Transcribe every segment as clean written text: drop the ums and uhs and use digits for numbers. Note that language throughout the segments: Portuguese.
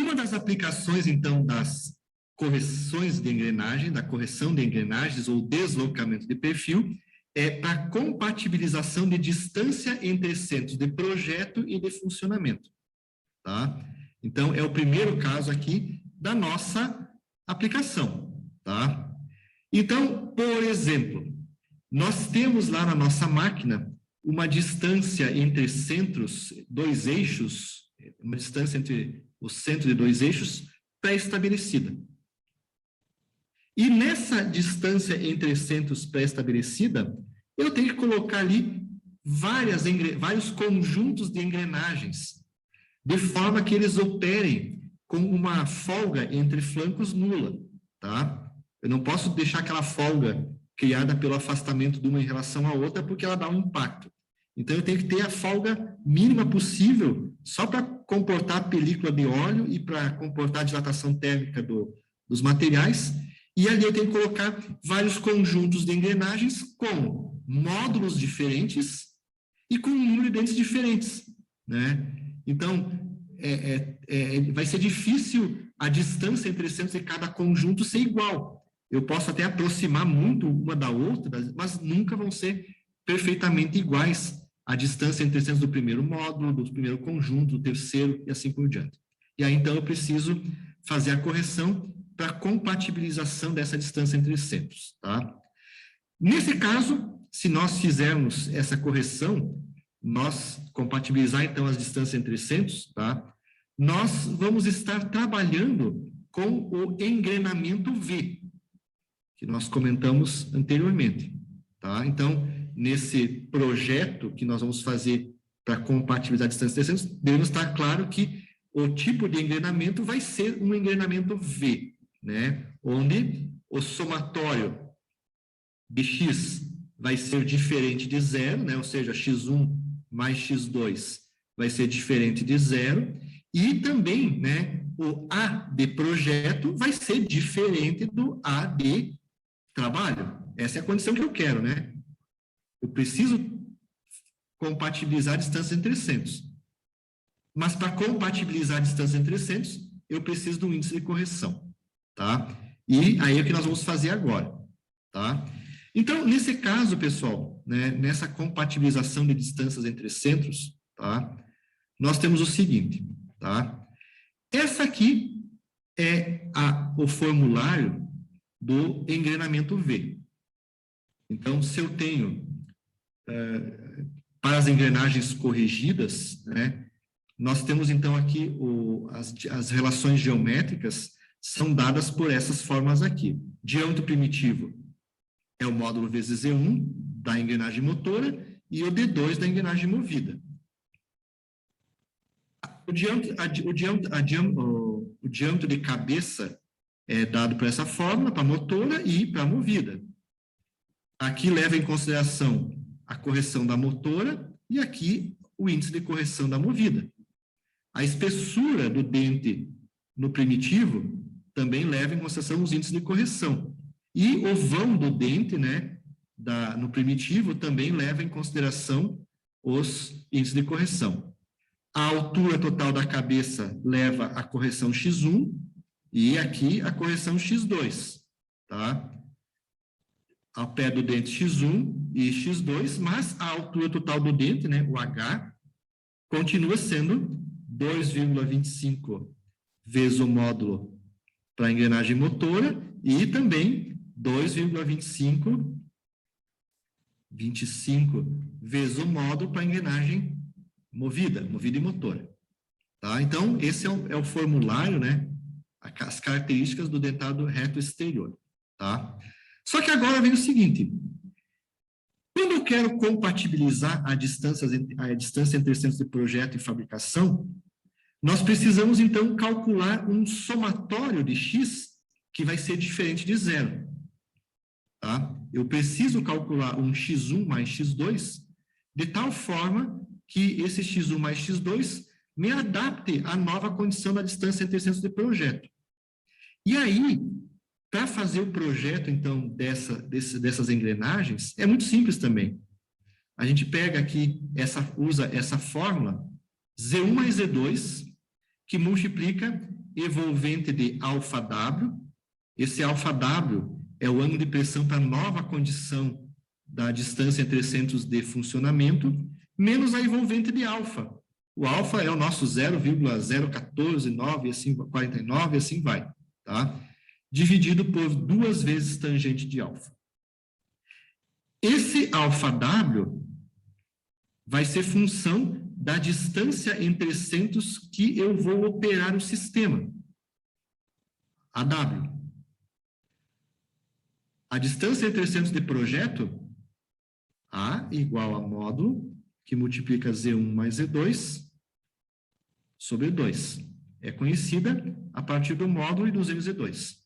Uma das aplicações, então, das correções de engrenagem, da correção de engrenagens ou deslocamento de perfil, é para compatibilização de distância entre centros de projeto e de funcionamento. Tá? Então, é o primeiro caso aqui da nossa aplicação. Tá? Então, por exemplo, nós temos lá na nossa máquina uma distância entre centros, dois eixos, uma distância entre o centro de dois eixos pré-estabelecida. E nessa distância entre centros pré-estabelecida, eu tenho que colocar ali vários conjuntos de engrenagens, de forma que eles operem com uma folga entre flancos nula, tá? Eu não posso deixar aquela folga criada pelo afastamento de uma em relação à outra, porque ela dá um impacto. Então, eu tenho que ter a folga mínima possível, só para comportar a película de óleo e para comportar a dilatação térmica dos materiais. E ali eu tenho que colocar vários conjuntos de engrenagens com módulos diferentes e com um número de dentes diferentes, né? Então, vai ser difícil a distância entre centros de cada conjunto ser igual. Eu posso até aproximar muito uma da outra, mas nunca vão ser perfeitamente iguais a distância entre centros do primeiro módulo, do primeiro conjunto, do terceiro e assim por diante. E aí, então, eu preciso fazer a correção para compatibilização dessa distância entre centros, tá? Nesse caso, se nós fizermos essa correção, nós compatibilizar, então, as distâncias entre centros, tá? Nós vamos estar trabalhando com o engrenamento V, que nós comentamos anteriormente, tá? Então, nesse projeto que nós vamos fazer para compatibilizar a distância entre centros, devemos estar claro que o tipo de engrenamento vai ser um engrenamento V, né? Onde o somatório de X vai ser diferente de zero, né? Ou seja, X1 mais X2 vai ser diferente de zero, e também, né, o A de projeto vai ser diferente do A de trabalho. Essa é a condição que eu quero, né? Eu preciso compatibilizar a distância entre centros. Mas para compatibilizar a distância entre centros, eu preciso de um índice de correção, tá? E aí é o que nós vamos fazer agora, tá? Então, nesse caso, pessoal, né, nessa compatibilização de distâncias entre centros, tá? Nós temos o seguinte, tá? Essa aqui é o formulário do engrenamento V. Então, se eu tenho, para as engrenagens corrigidas, né, nós temos, então, aqui as relações geométricas são dadas por essas formas aqui. Diâmetro primitivo é o módulo vezes E1 da engrenagem motora e o D2 da engrenagem movida. O diâmetro de cabeça é dado por essa fórmula, para a motora e para a movida. Aqui leva em consideração a correção da motora e aqui o índice de correção da movida. A espessura do dente no primitivo também leva em consideração os índices de correção. E o vão do dente, né, no primitivo, também leva em consideração os índices de correção. A altura total da cabeça leva a correção X1 e aqui a correção X2, tá? Ao pé do dente X1 e X2, mas a altura total do dente, né, o H, continua sendo 2,25 vezes o módulo para a engrenagem motora e também 2,25 vezes o módulo para a engrenagem movida e motora. Tá? Então, esse é o formulário, né? As características do dentado reto exterior. Tá? Só que agora vem o seguinte. Quando eu quero compatibilizar a distância entre centros de projeto e fabricação, nós precisamos, então, calcular um somatório de X que vai ser diferente de zero. Tá? Eu preciso calcular um X1 mais X2 de tal forma que esse X1 mais X2 me adapte à nova condição da distância entre centros de projeto. E aí, para fazer o projeto, então, dessas engrenagens, é muito simples também. A gente pega aqui, usa essa fórmula, Z1 mais Z2, que multiplica evolvente de ΔW. Esse ΔW é o ângulo de pressão para a nova condição da distância entre centros de funcionamento, menos a envolvente de alfa. O alfa é o nosso 0,0149, assim, 49, assim vai, tá? Dividido por 2 vezes tangente de alfa. Esse ΔW vai ser função da distância entre centros que eu vou operar o sistema. AW. A distância entre centros de projeto, A igual a módulo, que multiplica Z1 mais Z2, sobre 2. É conhecida a partir do módulo e do Z2.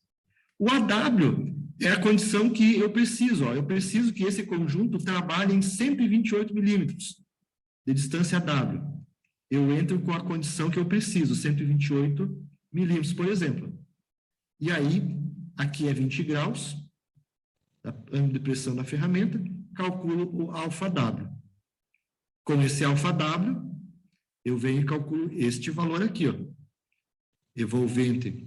O AW é a condição que eu preciso. Ó. Eu preciso que esse conjunto trabalhe em 128 milímetros de distância AW. Eu entro com a condição que eu preciso, 128 milímetros, por exemplo. E aí, aqui é 20 graus, ângulo de pressão da ferramenta, calculo o ΔW. Com esse ΔW, eu venho e calculo este valor aqui, ó. Evolvente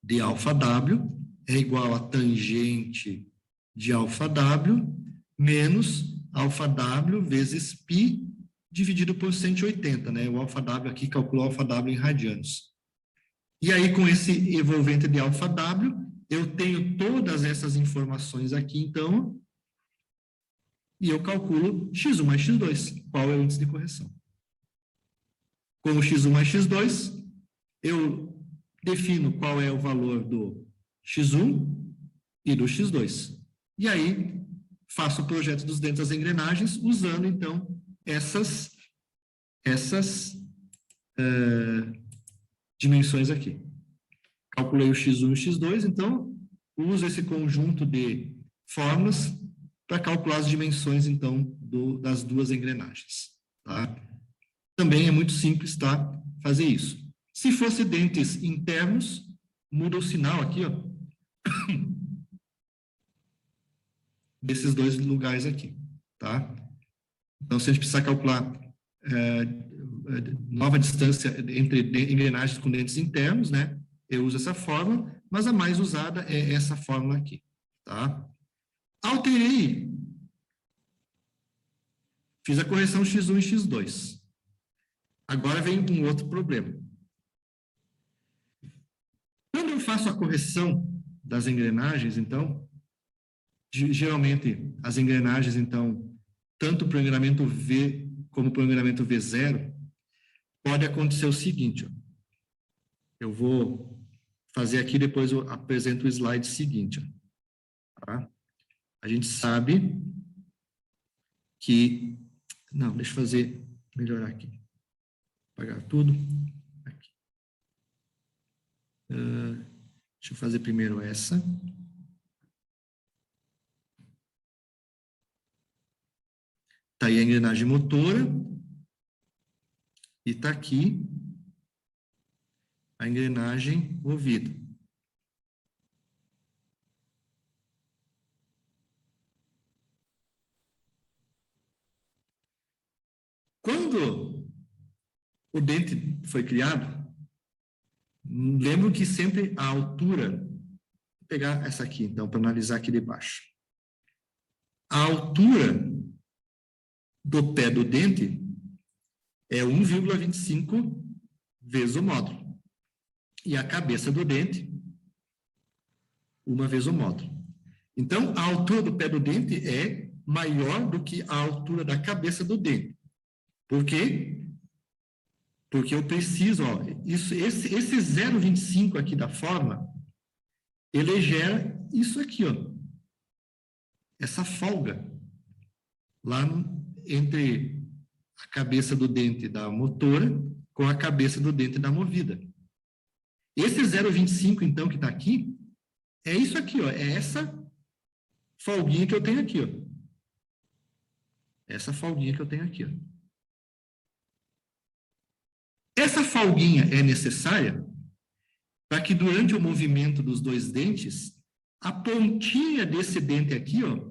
de ΔW é igual a tangente de ΔW menos ΔW vezes π dividido por 180, né? O ΔW aqui calculou o ΔW em radianos. E aí, com esse evolvente de ΔW, eu tenho todas essas informações aqui, então, e eu calculo x1 mais x2, qual é o índice de correção. Com o x1 mais x2, eu defino qual é o valor do x1 e do x2. E aí, faço o projeto dos dentes das engrenagens, usando, então, essas dimensões aqui. Calculei o x1 e o x2, então, uso esse conjunto de fórmulas para calcular as dimensões, então, das 2 engrenagens. Tá? Também é muito simples, tá? Fazer isso. Se fosse dentes internos, muda o sinal aqui, ó. Desses 2 lugares aqui, tá? Então, se a gente precisar calcular nova distância entre engrenagens com dentes internos, né? Eu uso essa fórmula, mas a mais usada é essa fórmula aqui, tá? Alterei. Fiz a correção x1 e x2. Agora vem um outro problema. Quando eu faço a correção das engrenagens, então, geralmente as engrenagens, então, tanto para o engrenamento V como para o engrenamento V0, pode acontecer o seguinte, ó. Eu vou fazer aqui, depois eu apresento o slide seguinte, ó. Tá? A gente sabe que... Não, deixa eu fazer, melhorar aqui. Apagar tudo. Aqui. Deixa eu fazer primeiro essa. Está aí a engrenagem motora. E está aqui a engrenagem movida. Quando o dente foi criado, lembro que sempre a altura, vou pegar essa aqui, então, para analisar aqui de baixo. A altura do pé do dente é 1,25 vezes o módulo. E a cabeça do dente, 1 vez o módulo. Então, a altura do pé do dente é maior do que a altura da cabeça do dente. Por quê? Porque eu preciso, ó, esse 0,25 aqui da forma, ele gera isso aqui, ó. Essa folga lá entre a cabeça do dente da motora com a cabeça do dente da movida. Esse 0,25, então, que está aqui, é isso aqui, ó. É essa folguinha que eu tenho aqui, ó. Essa folguinha que eu tenho aqui, ó. Essa folguinha é necessária para que durante o movimento dos 2 dentes, a pontinha desse dente aqui, ó,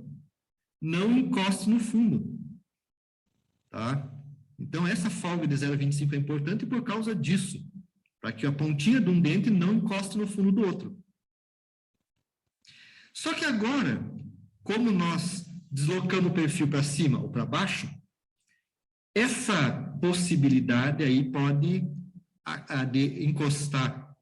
não encoste no fundo. Tá? Então, essa folga de 0,25 é importante por causa disso, para que a pontinha de um dente não encoste no fundo do outro. Só que agora, como nós deslocamos o perfil para cima ou para baixo, essa possibilidade aí pode, de encostar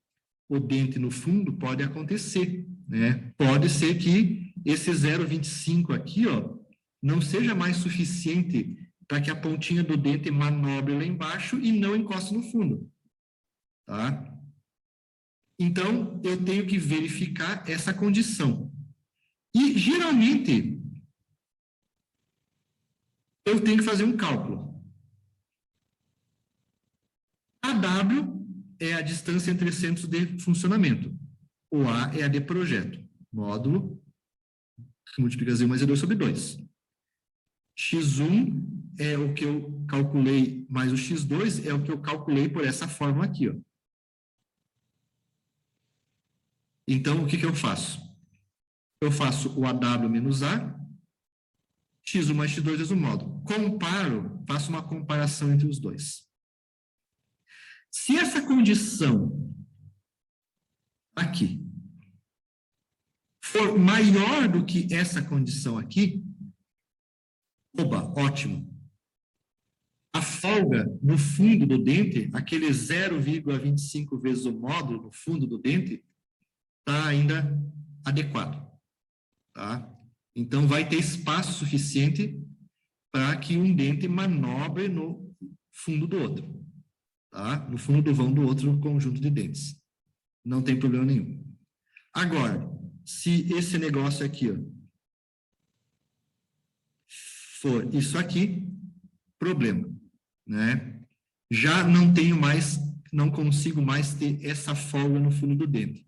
o dente no fundo, pode acontecer, né? Pode ser que esse 0,25 aqui, ó, não seja mais suficiente para que a pontinha do dente manobre lá embaixo e não encoste no fundo, tá? Então, eu tenho que verificar essa condição. E, geralmente, eu tenho que fazer um cálculo. AW é a distância entre centros de funcionamento. O A é a de projeto. Módulo, que multiplica Z mais E2 sobre 2. X1 é o que eu calculei, mais o X2 é o que eu calculei por essa fórmula aqui, ó. Então, o que eu faço? Eu faço o AW menos A, X1 mais X2 vezes o módulo. Comparo, faço uma comparação entre os dois. Se essa condição aqui for maior do que essa condição aqui, oba, ótimo. A folga no fundo do dente, aquele 0,25 vezes o módulo no fundo do dente, está ainda adequado, tá? Então, vai ter espaço suficiente para que um dente manobre no fundo do outro, tá? No fundo do vão do outro conjunto de dentes. Não tem problema nenhum. Agora, se esse negócio aqui, ó, for isso aqui, problema, né? Já não tenho mais, não consigo mais ter essa folga no fundo do dente.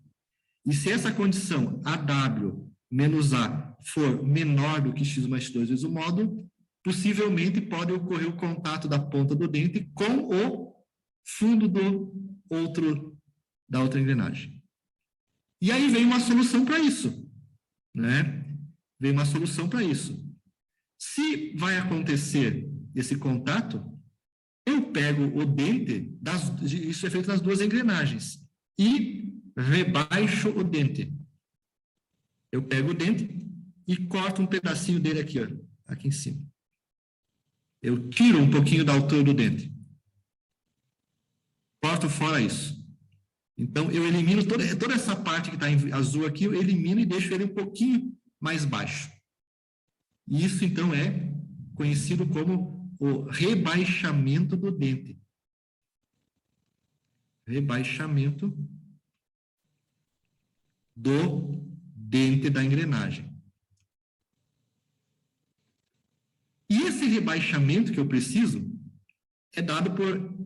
E se essa condição AW menos A for menor do que X mais X2 vezes o módulo, possivelmente pode ocorrer o contato da ponta do dente com o fundo da outra engrenagem. E aí vem uma solução para isso, né? Vem uma solução para isso. Se vai acontecer esse contato, eu pego o dente, isso é feito nas duas engrenagens, e rebaixo o dente. Eu pego o dente e corto um pedacinho dele aqui, ó, aqui em cima. Eu tiro um pouquinho da altura do dente. Corto fora isso. Então, eu elimino toda essa parte que está em azul aqui, eu elimino e deixo ele um pouquinho mais baixo. E isso, então, é conhecido como o rebaixamento do dente. Rebaixamento do dente da engrenagem. E esse rebaixamento que eu preciso é dado por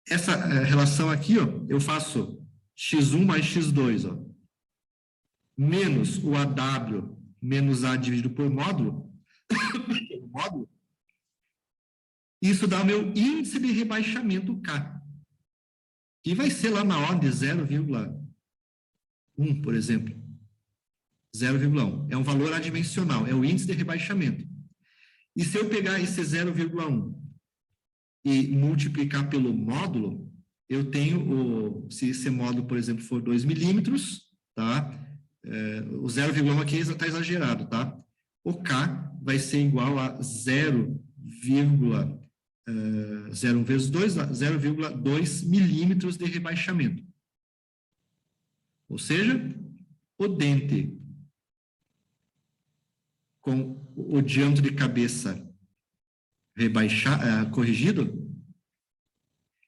essa relação aqui, ó, eu faço x1 mais x2, ó, menos o AW menos A dividido por módulo, isso dá o meu índice de rebaixamento K, que vai ser lá na ordem de 0,1, por exemplo. 0,1. É um valor adimensional, é o índice de rebaixamento. E se eu pegar esse 0,1 e multiplicar pelo módulo, eu tenho, se esse módulo, por exemplo, for 2 milímetros, tá? O 0,1 aqui está exagerado, tá? O K vai ser igual a 0,01 vezes 2, 0,2 milímetros de rebaixamento. Ou seja, o dente com o diâmetro de cabeça corrigido,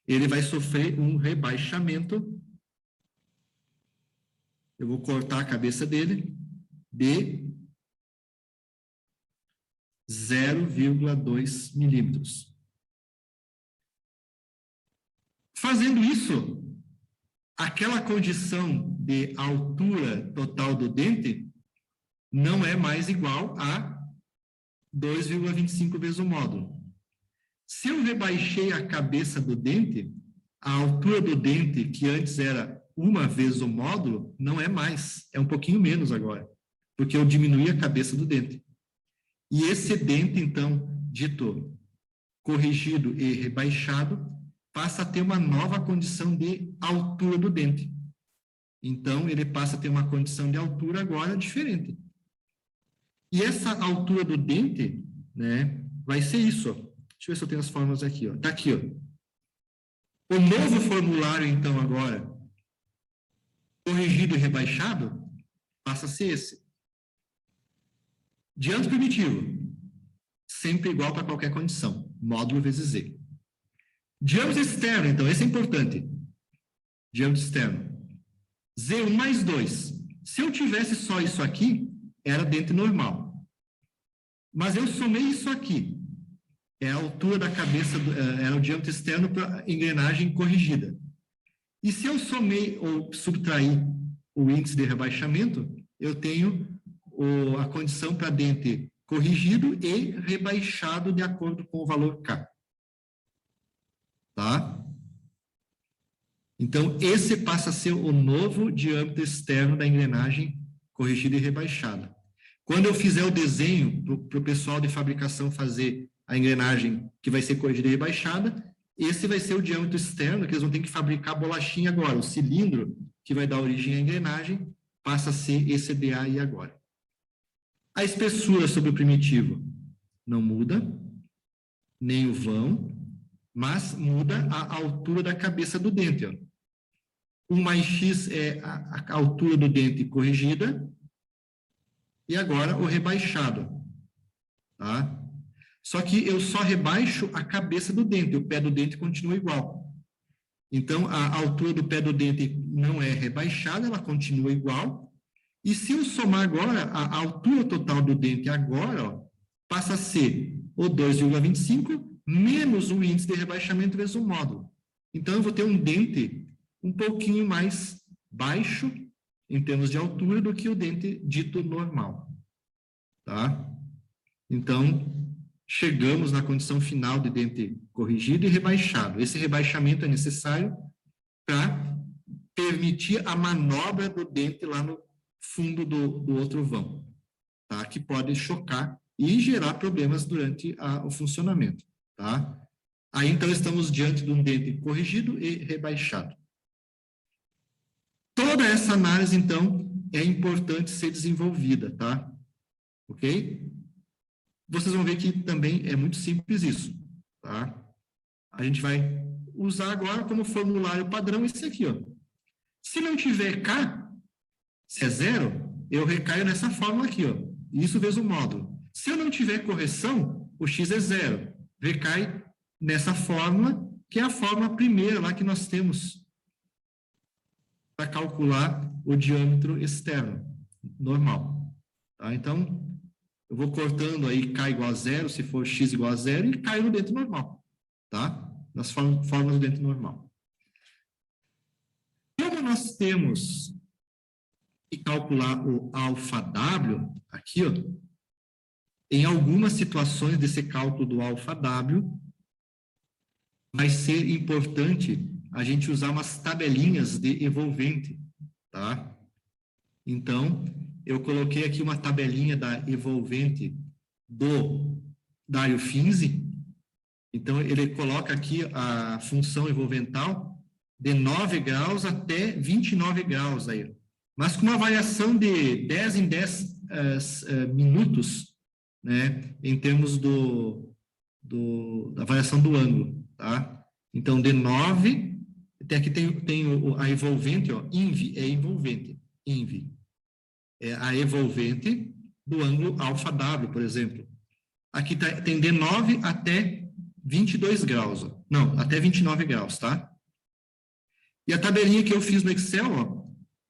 ele vai sofrer um rebaixamento. Eu vou cortar a cabeça dele de 0,2 milímetros. Fazendo isso, aquela condição de altura total do dente não é mais igual a 2,25 vezes o módulo. Se eu rebaixei a cabeça do dente, a altura do dente, que antes era 1 vez o módulo, não é mais, é um pouquinho menos agora, porque eu diminuí a cabeça do dente. E esse dente, então, dito corrigido e rebaixado, passa a ter uma nova condição de altura do dente. Então, ele passa a ter uma condição de altura agora diferente. E essa altura do dente, né, vai ser isso, ó. Deixa eu ver se eu tenho as fórmulas aqui, ó. Tá aqui, ó. O novo formulário, então, agora, corrigido e rebaixado, passa a ser esse. Diâmetro primitivo, sempre igual para qualquer condição, módulo vezes Z. Diâmetro externo, então, esse é importante. Diâmetro externo. Z1 mais 2. Se eu tivesse só isso aqui, era dente normal. Mas eu somei isso aqui. É a altura da cabeça, era o diâmetro externo para engrenagem corrigida. E se eu somei ou subtrair o índice de rebaixamento, eu tenho a condição para dente corrigido e rebaixado de acordo com o valor K. Tá? Então, esse passa a ser o novo diâmetro externo da engrenagem corrigida e rebaixada. Quando eu fizer o desenho para o pessoal de fabricação fazer a engrenagem que vai ser corrigida e rebaixada, esse vai ser o diâmetro externo, que eles vão ter que fabricar a bolachinha agora. O cilindro que vai dar origem à engrenagem passa a ser esse DAI agora. A espessura sobre o primitivo não muda, nem o vão, mas muda a altura da cabeça do dente. Ó. 1 mais X é a altura do dente corrigida, e agora o rebaixado. Tá? Só que eu só rebaixo a cabeça do dente, o pé do dente continua igual. Então, a altura do pé do dente não é rebaixada, ela continua igual. E se eu somar agora, a altura total do dente agora, ó, passa a ser o 2,25 menos o índice de rebaixamento vezes o módulo. Então, eu vou ter um dente um pouquinho mais baixo, em termos de altura, do que o dente dito normal. Tá? Então, chegamos na condição final de dente corrigido e rebaixado. Esse rebaixamento é necessário para permitir a manobra do dente lá no fundo do outro vão, tá? Que pode chocar e gerar problemas durante o funcionamento. Tá? Aí, então, estamos diante de um dente corrigido e rebaixado. Toda essa análise, então, é importante ser desenvolvida, tá? Ok? Vocês vão ver que também é muito simples isso, tá? A gente vai usar agora como formulário padrão esse aqui, ó. Se não tiver K, se é 0, eu recaio nessa fórmula aqui, ó. Isso vezes o módulo. Se eu não tiver correção, o X é 0. Recai nessa fórmula, que é a fórmula primeira lá que nós temos para calcular o diâmetro externo, normal. Tá? Então, eu vou cortando aí K igual a 0, se for X igual a 0, e caio no dente normal. Tá? Nas formas do dente normal. Como nós temos que calcular o alfa-W, aqui, ó, em algumas situações desse cálculo do alfa-W, vai ser importante a gente usar umas tabelinhas de evolvente, tá? Então, eu coloquei aqui uma tabelinha da evolvente do Dario Finzi. Então, ele coloca aqui a função evolvental de 9 graus até 29 graus aí. Mas com uma variação de 10 em 10 minutos, né, em termos da variação do ângulo, tá? Então, de 9, aqui tem a evolvente, ó, INV é envolvente, INV. É a evolvente do ângulo alfa-W, por exemplo. Aqui tem de 9 até 22 graus, ó. Não, até 29 graus, tá? E a tabelinha que eu fiz no Excel, ó,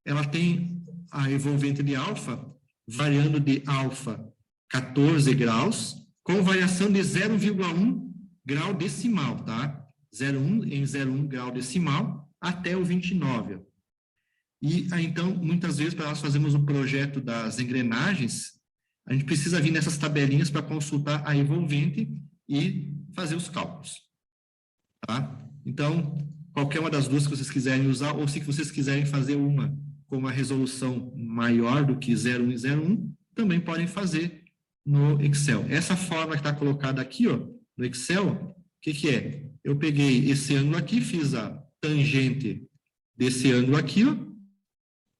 ela tem a evolvente de alfa variando de alfa 14 graus, com variação de 0,1 grau decimal, tá? 0,1 em 0,1 grau decimal até o 29. E aí, então, muitas vezes, para nós fazermos o projeto das engrenagens, a gente precisa vir nessas tabelinhas para consultar a evolvente e fazer os cálculos. Tá? Então, qualquer uma das duas que vocês quiserem usar, ou se vocês quiserem fazer uma com uma resolução maior do que 0,1 e 0,1, também podem fazer no Excel. Essa forma que está colocada aqui, ó, no Excel, que é? Eu peguei esse ângulo aqui, fiz a tangente desse ângulo aqui, ó,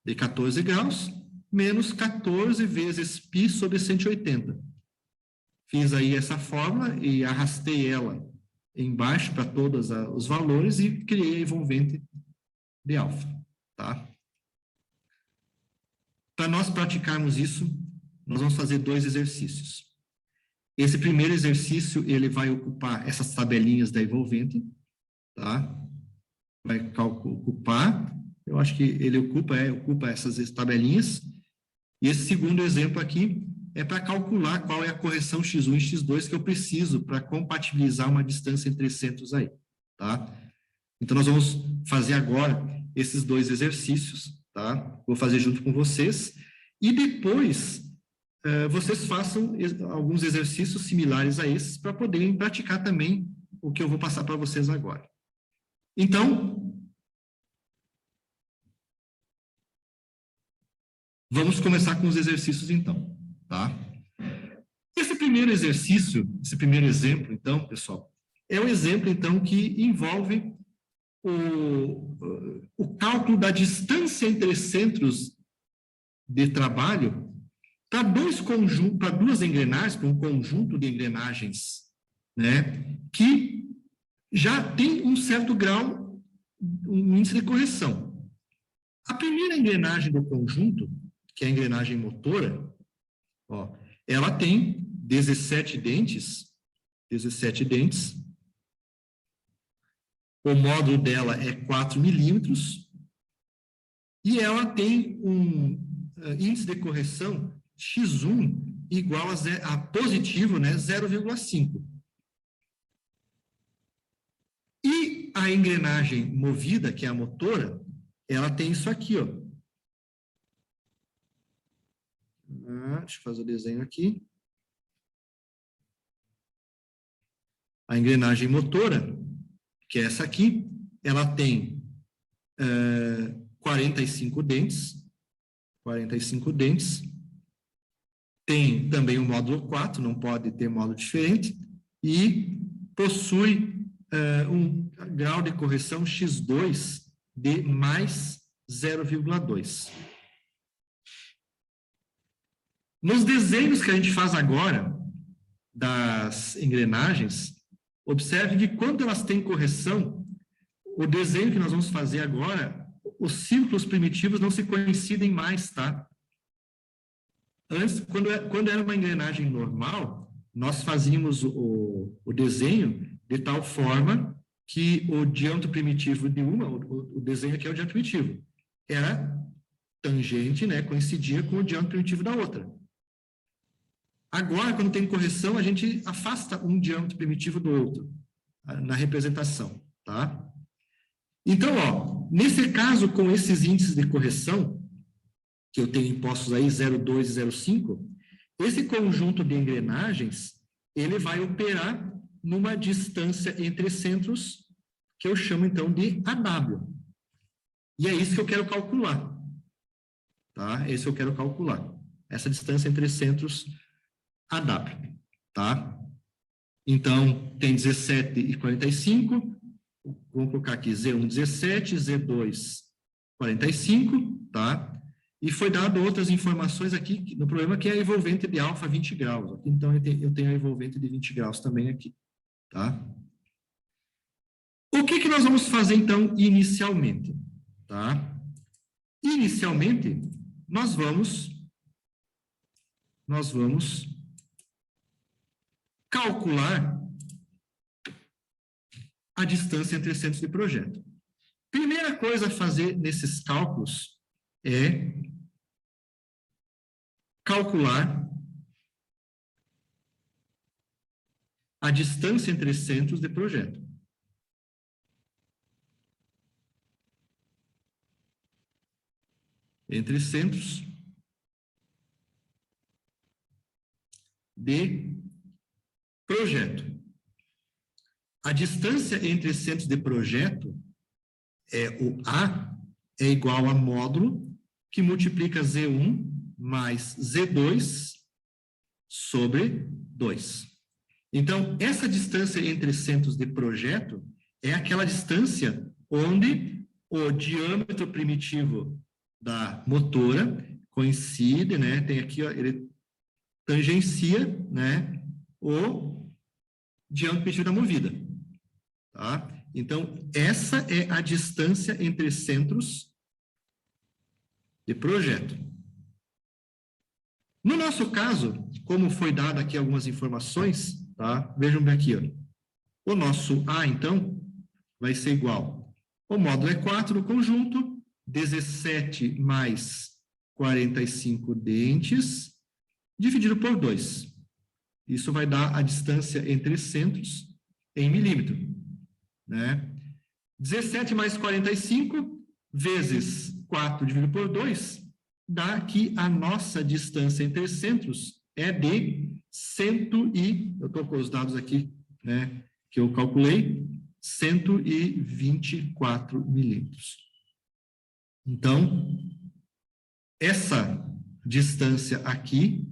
de 14 graus, menos 14 vezes π sobre 180. Fiz aí essa fórmula e arrastei ela embaixo para todos os valores e criei a envolvente de alfa, tá? Para nós praticarmos isso, nós vamos fazer 2 exercícios. Esse primeiro exercício, ele vai ocupar essas tabelinhas da envolvente, tá? Vai ocupar, eu acho que ele ocupa essas tabelinhas. E esse segundo exemplo aqui é para calcular qual é a correção x1 e x2 que eu preciso para compatibilizar uma distância entre centros aí, tá? Então, nós vamos fazer agora esses 2 exercícios, tá? Vou fazer junto com vocês. E depois, vocês façam alguns exercícios similares a esses para poderem praticar também o que eu vou passar para vocês agora. Então, vamos começar com os exercícios, então, tá? Esse primeiro exercício, esse primeiro exemplo, então, pessoal, é um exemplo, então, que envolve o cálculo da distância entre centros de trabalho para duas engrenagens, para um conjunto de engrenagens, né, que já tem um certo grau, um índice de correção. A primeira engrenagem do conjunto, que é a engrenagem motora, ó, ela tem 17 dentes, o módulo dela é 4 milímetros, e ela tem um índice de correção x1 igual a positivo, né, 0,5. E a engrenagem movida, que é a motora, ela tem isso aqui, ó. Deixa eu fazer o desenho aqui. A engrenagem motora, que é essa aqui, ela tem 45 dentes, tem também o módulo 4, não pode ter módulo diferente, e possui um grau de correção x2 de mais 0,2. Nos desenhos que a gente faz agora, das engrenagens, observe que quando elas têm correção, o desenho que nós vamos fazer agora, os círculos primitivos não se coincidem mais, tá? Antes, quando era uma engrenagem normal, nós fazíamos o desenho de tal forma que o diâmetro primitivo de uma, o desenho aqui é o diâmetro primitivo, era tangente, né, coincidia com o diâmetro primitivo da outra. Agora, quando tem correção, a gente afasta um diâmetro primitivo do outro, na representação, tá? Então, ó, nesse caso, com esses índices de correção, que eu tenho impostos aí, 0,2 e 0,5, esse conjunto de engrenagens, ele vai operar numa distância entre centros, que eu chamo, então, de AW. E é isso que eu quero calcular, tá? Esse eu quero calcular, essa distância entre centros AW, tá? Então, tem 17 e 45, vamos colocar aqui Z1, 17, Z2, 45, tá? E foi dado outras informações aqui, no problema que é a envolvente de alfa 20 graus. Então, eu tenho a envolvente de 20 graus também aqui, tá? O que nós vamos fazer, então, inicialmente, tá? Inicialmente, nós vamos calcular a distância entre centros de projeto. Primeira coisa a fazer nesses cálculos é calcular a distância entre centros de projeto. Entre centros de projeto. A distância entre centros de projeto, o A, é igual a módulo que multiplica Z1 mais Z2 sobre 2. Então, essa distância entre centros de projeto é aquela distância onde o diâmetro primitivo da motora coincide, né? Tem aqui, ó, ele tangencia, né, o diâmetro primitivo da movida, tá? Então, essa é a distância entre centros de projeto. No nosso caso, como foi dado aqui algumas informações, tá? Vejam bem aqui, ó. O nosso A, então, vai ser igual. O módulo é 4 no conjunto, 17 mais 45 dentes, dividido por 2. Isso vai dar a distância entre centros em milímetro, né? 17 mais 45 vezes 4 dividido por 2, dá que a nossa distância entre centros é de eu estou com os dados aqui, né, que eu calculei, 124 milímetros. Então, essa distância aqui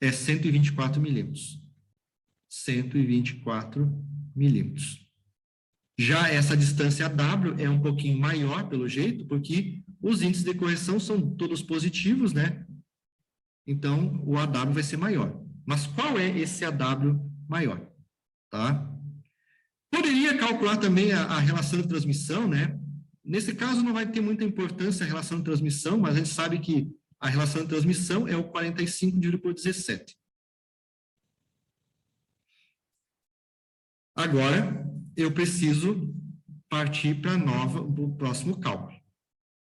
é 124 milímetros. 124 milímetros. Já essa distância W é um pouquinho maior, pelo jeito, porque os índices de correção são todos positivos, né? Então, o AW vai ser maior. Mas qual é esse AW maior? Tá? Poderia calcular também a relação de transmissão, né? Nesse caso, não vai ter muita importância a relação de transmissão, mas a gente sabe que a relação de transmissão é o 45 dividido por 17. Agora, eu preciso partir para o próximo cálculo.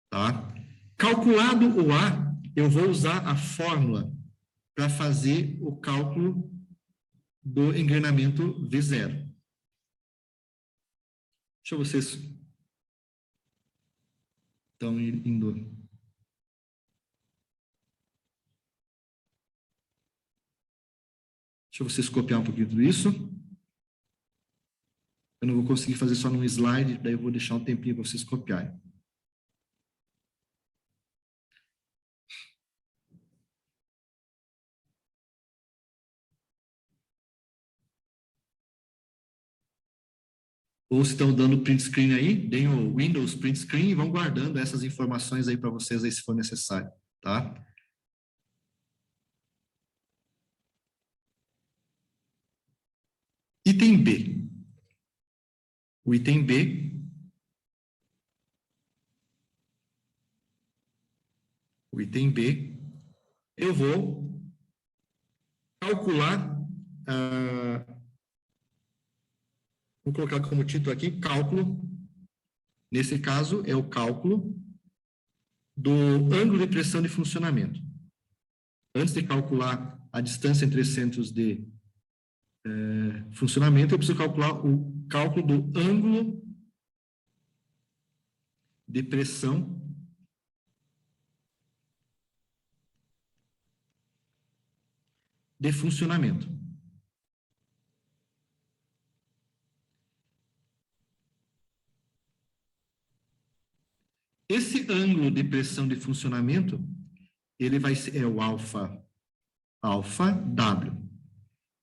Tá? Calculado o A, eu vou usar a fórmula para fazer o cálculo do engrenamento V0. Deixa vocês estão indo. Deixa vocês copiar um pouquinho tudo isso. Eu não vou conseguir fazer só num slide, daí eu vou deixar um tempinho para vocês copiarem. Ou se estão dando print screen aí, deem o Windows print screen e vão guardando essas informações aí para vocês aí se for necessário, tá? Item B. O item B. O item B, eu vou calcular, vou colocar como título aqui, cálculo. Nesse caso, é o cálculo do ângulo de pressão de funcionamento. Antes de calcular a distância entre centros de funcionamento, eu preciso calcular o cálculo do ângulo de pressão de funcionamento. Esse ângulo de pressão de funcionamento, ele vai ser o alfa W.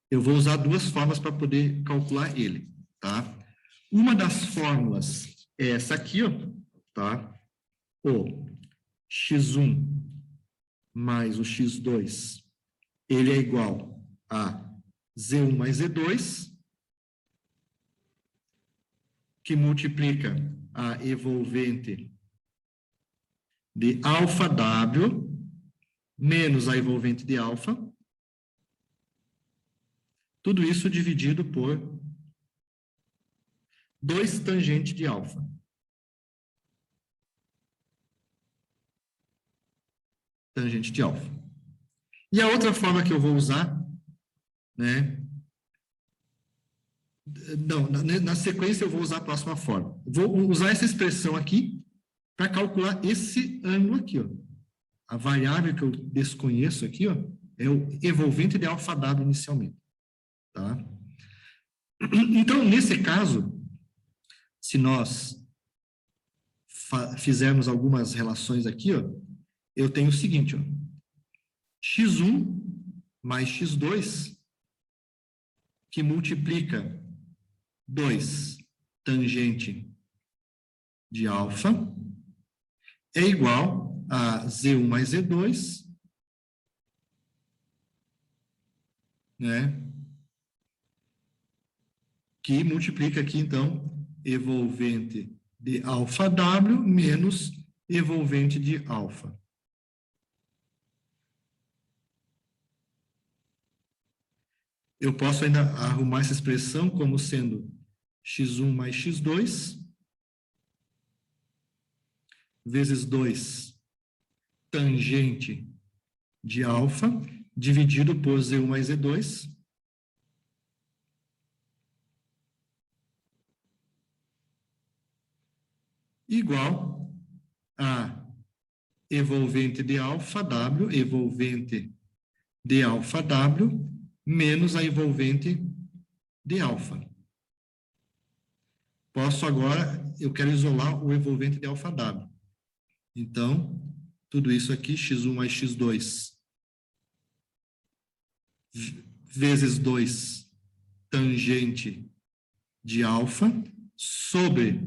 Eu vou usar duas formas para poder calcular ele, tá? Uma das fórmulas é essa aqui, ó, tá? O x1 mais o x2, ele é igual a Z1 mais Z2, que multiplica a evolvente de alfa W menos a evolvente de alfa, tudo isso dividido por 2 tangente de alfa. Tangente de alfa. E a outra forma que eu vou usar, né? Não, na sequência eu vou usar a próxima forma. Vou usar essa expressão aqui para calcular esse ângulo aqui, ó. A variável que eu desconheço aqui, ó, é o evolvente de alfa W inicialmente. Tá? Então, nesse caso, se nós fizermos algumas relações aqui, ó, eu tenho o seguinte, ó, x1 mais x2 que multiplica 2 tangente de alfa é igual a Z1 mais Z2, né? Que multiplica aqui, então, evolvente de alfa W menos evolvente de alfa. Eu posso ainda arrumar essa expressão como sendo x1 mais x2 vezes 2 tangente de alfa dividido por Z1 mais Z2 igual a evolvente de alfa W, evolvente de alfa W, menos a envolvente de alfa. Posso agora, eu quero isolar o envolvente de alfa W. Então, tudo isso aqui, x1 mais x2, vezes 2 tangente de alfa, sobre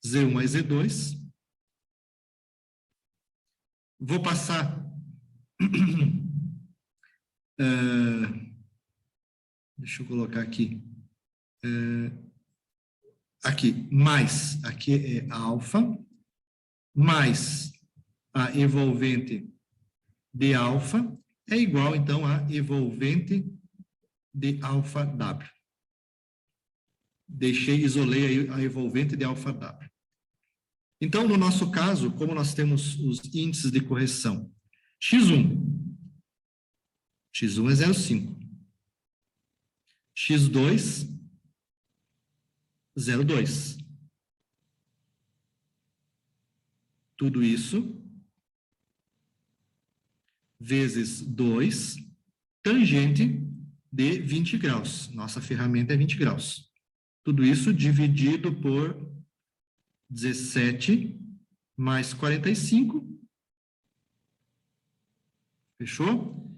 Z1 mais Z2. Vou passar... deixa eu colocar aqui. Aqui, mais, aqui é alfa, mais a evolvente de alfa é igual, então, a evolvente de alfa W. Isolei aí a evolvente de alfa W. Então, no nosso caso, como nós temos os índices de correção, x1 é 0,5. x2, 0,2. Tudo isso vezes 2 tangente de 20 graus. Nossa ferramenta é 20 graus. Tudo isso dividido por 17 mais 45. Fechou?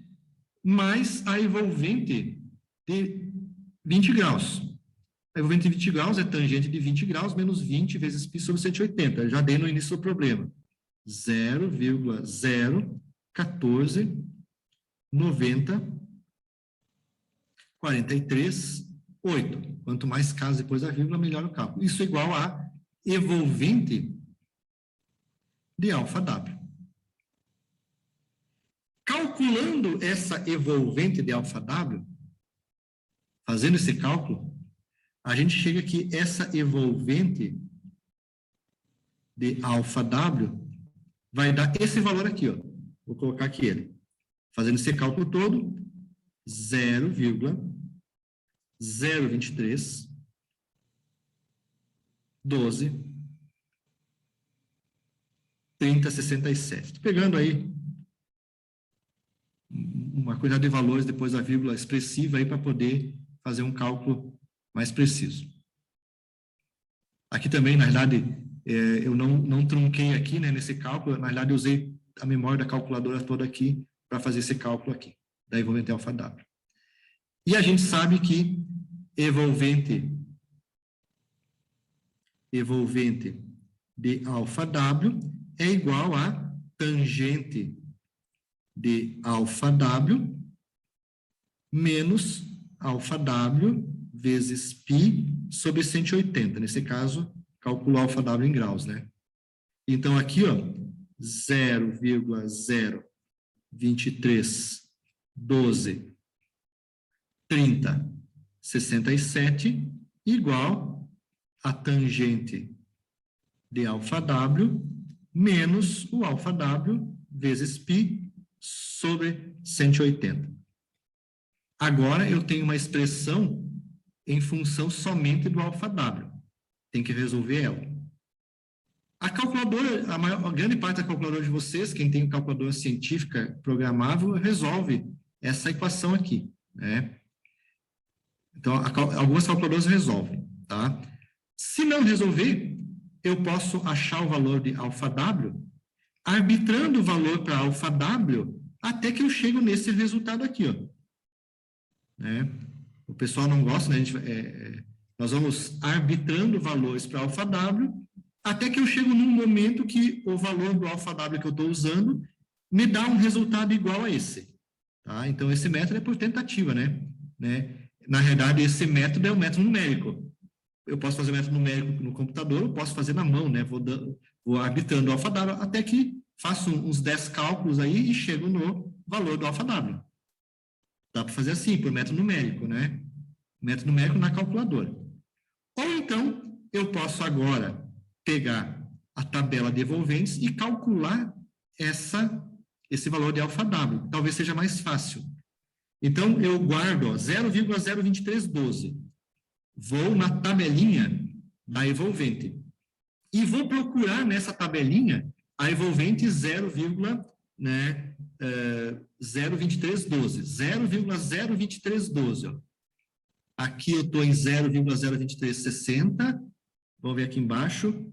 Mais a envolvente de 20 graus. A envolvente de 20 graus é tangente de 20 graus menos 20 vezes π sobre 180. Eu já dei no início do problema. 0,0149043,8. Quanto mais casos depois da vírgula, melhor o cálculo. Isso é igual a evolvente de alfa W. Calculando essa evolvente de alfa W, fazendo esse cálculo, a gente chega que essa evolvente de alfa W vai dar esse valor aqui, ó. Vou colocar aqui ele. Fazendo esse cálculo todo, 0,023 12 3067. Estou pegando aí uma quantidade de valores depois da vírgula expressiva aí para poder fazer um cálculo mais preciso. Aqui também, na verdade, eu não trunquei aqui, né, nesse cálculo, na verdade eu usei a memória da calculadora toda aqui para fazer esse cálculo aqui, da envolvente alfa W. E a gente sabe que evolvente de alfa W é igual a tangente de alfa W menos alfa W vezes π sobre 180. Nesse caso, calculo alfa W em graus, né? Então, aqui, ó, 0,023 12 30 67 igual a tangente de alfa W menos o alfa W vezes π sobre 180. Agora, eu tenho uma expressão em função somente do alfa W. Tem que resolver ela. A calculadora, a grande parte da calculadora de vocês, quem tem calculadora científica programável, resolve essa equação aqui, né? Então, algumas calculadoras resolvem, tá? Se não resolver, eu posso achar o valor de alfa W, arbitrando o valor para alfa W, até que eu chego nesse resultado aqui, ó. Né? o pessoal não gosta, né? Nós vamos arbitrando valores para alfa-W, até que eu chego num momento que o valor do alfa-W que eu estou usando me dá um resultado igual a esse. Tá? Então, esse método é por tentativa, né? Na realidade, esse método é um método numérico. Eu posso fazer o método numérico no computador, eu posso fazer na mão, né? Vou arbitrando o alfa-W até que faço uns 10 cálculos aí e chego no valor do alfa-W. Dá para fazer assim, por método numérico, né? Método numérico na calculadora. Ou então, eu posso agora pegar a tabela de evolventes e calcular esse valor de alfa-W. Talvez seja mais fácil. Então, eu guardo 0,02312. Vou na tabelinha da evolvente. E vou procurar nessa tabelinha a evolvente 0,02312. 0,02312. Aqui eu estou em 0,02360. Vamos ver aqui embaixo.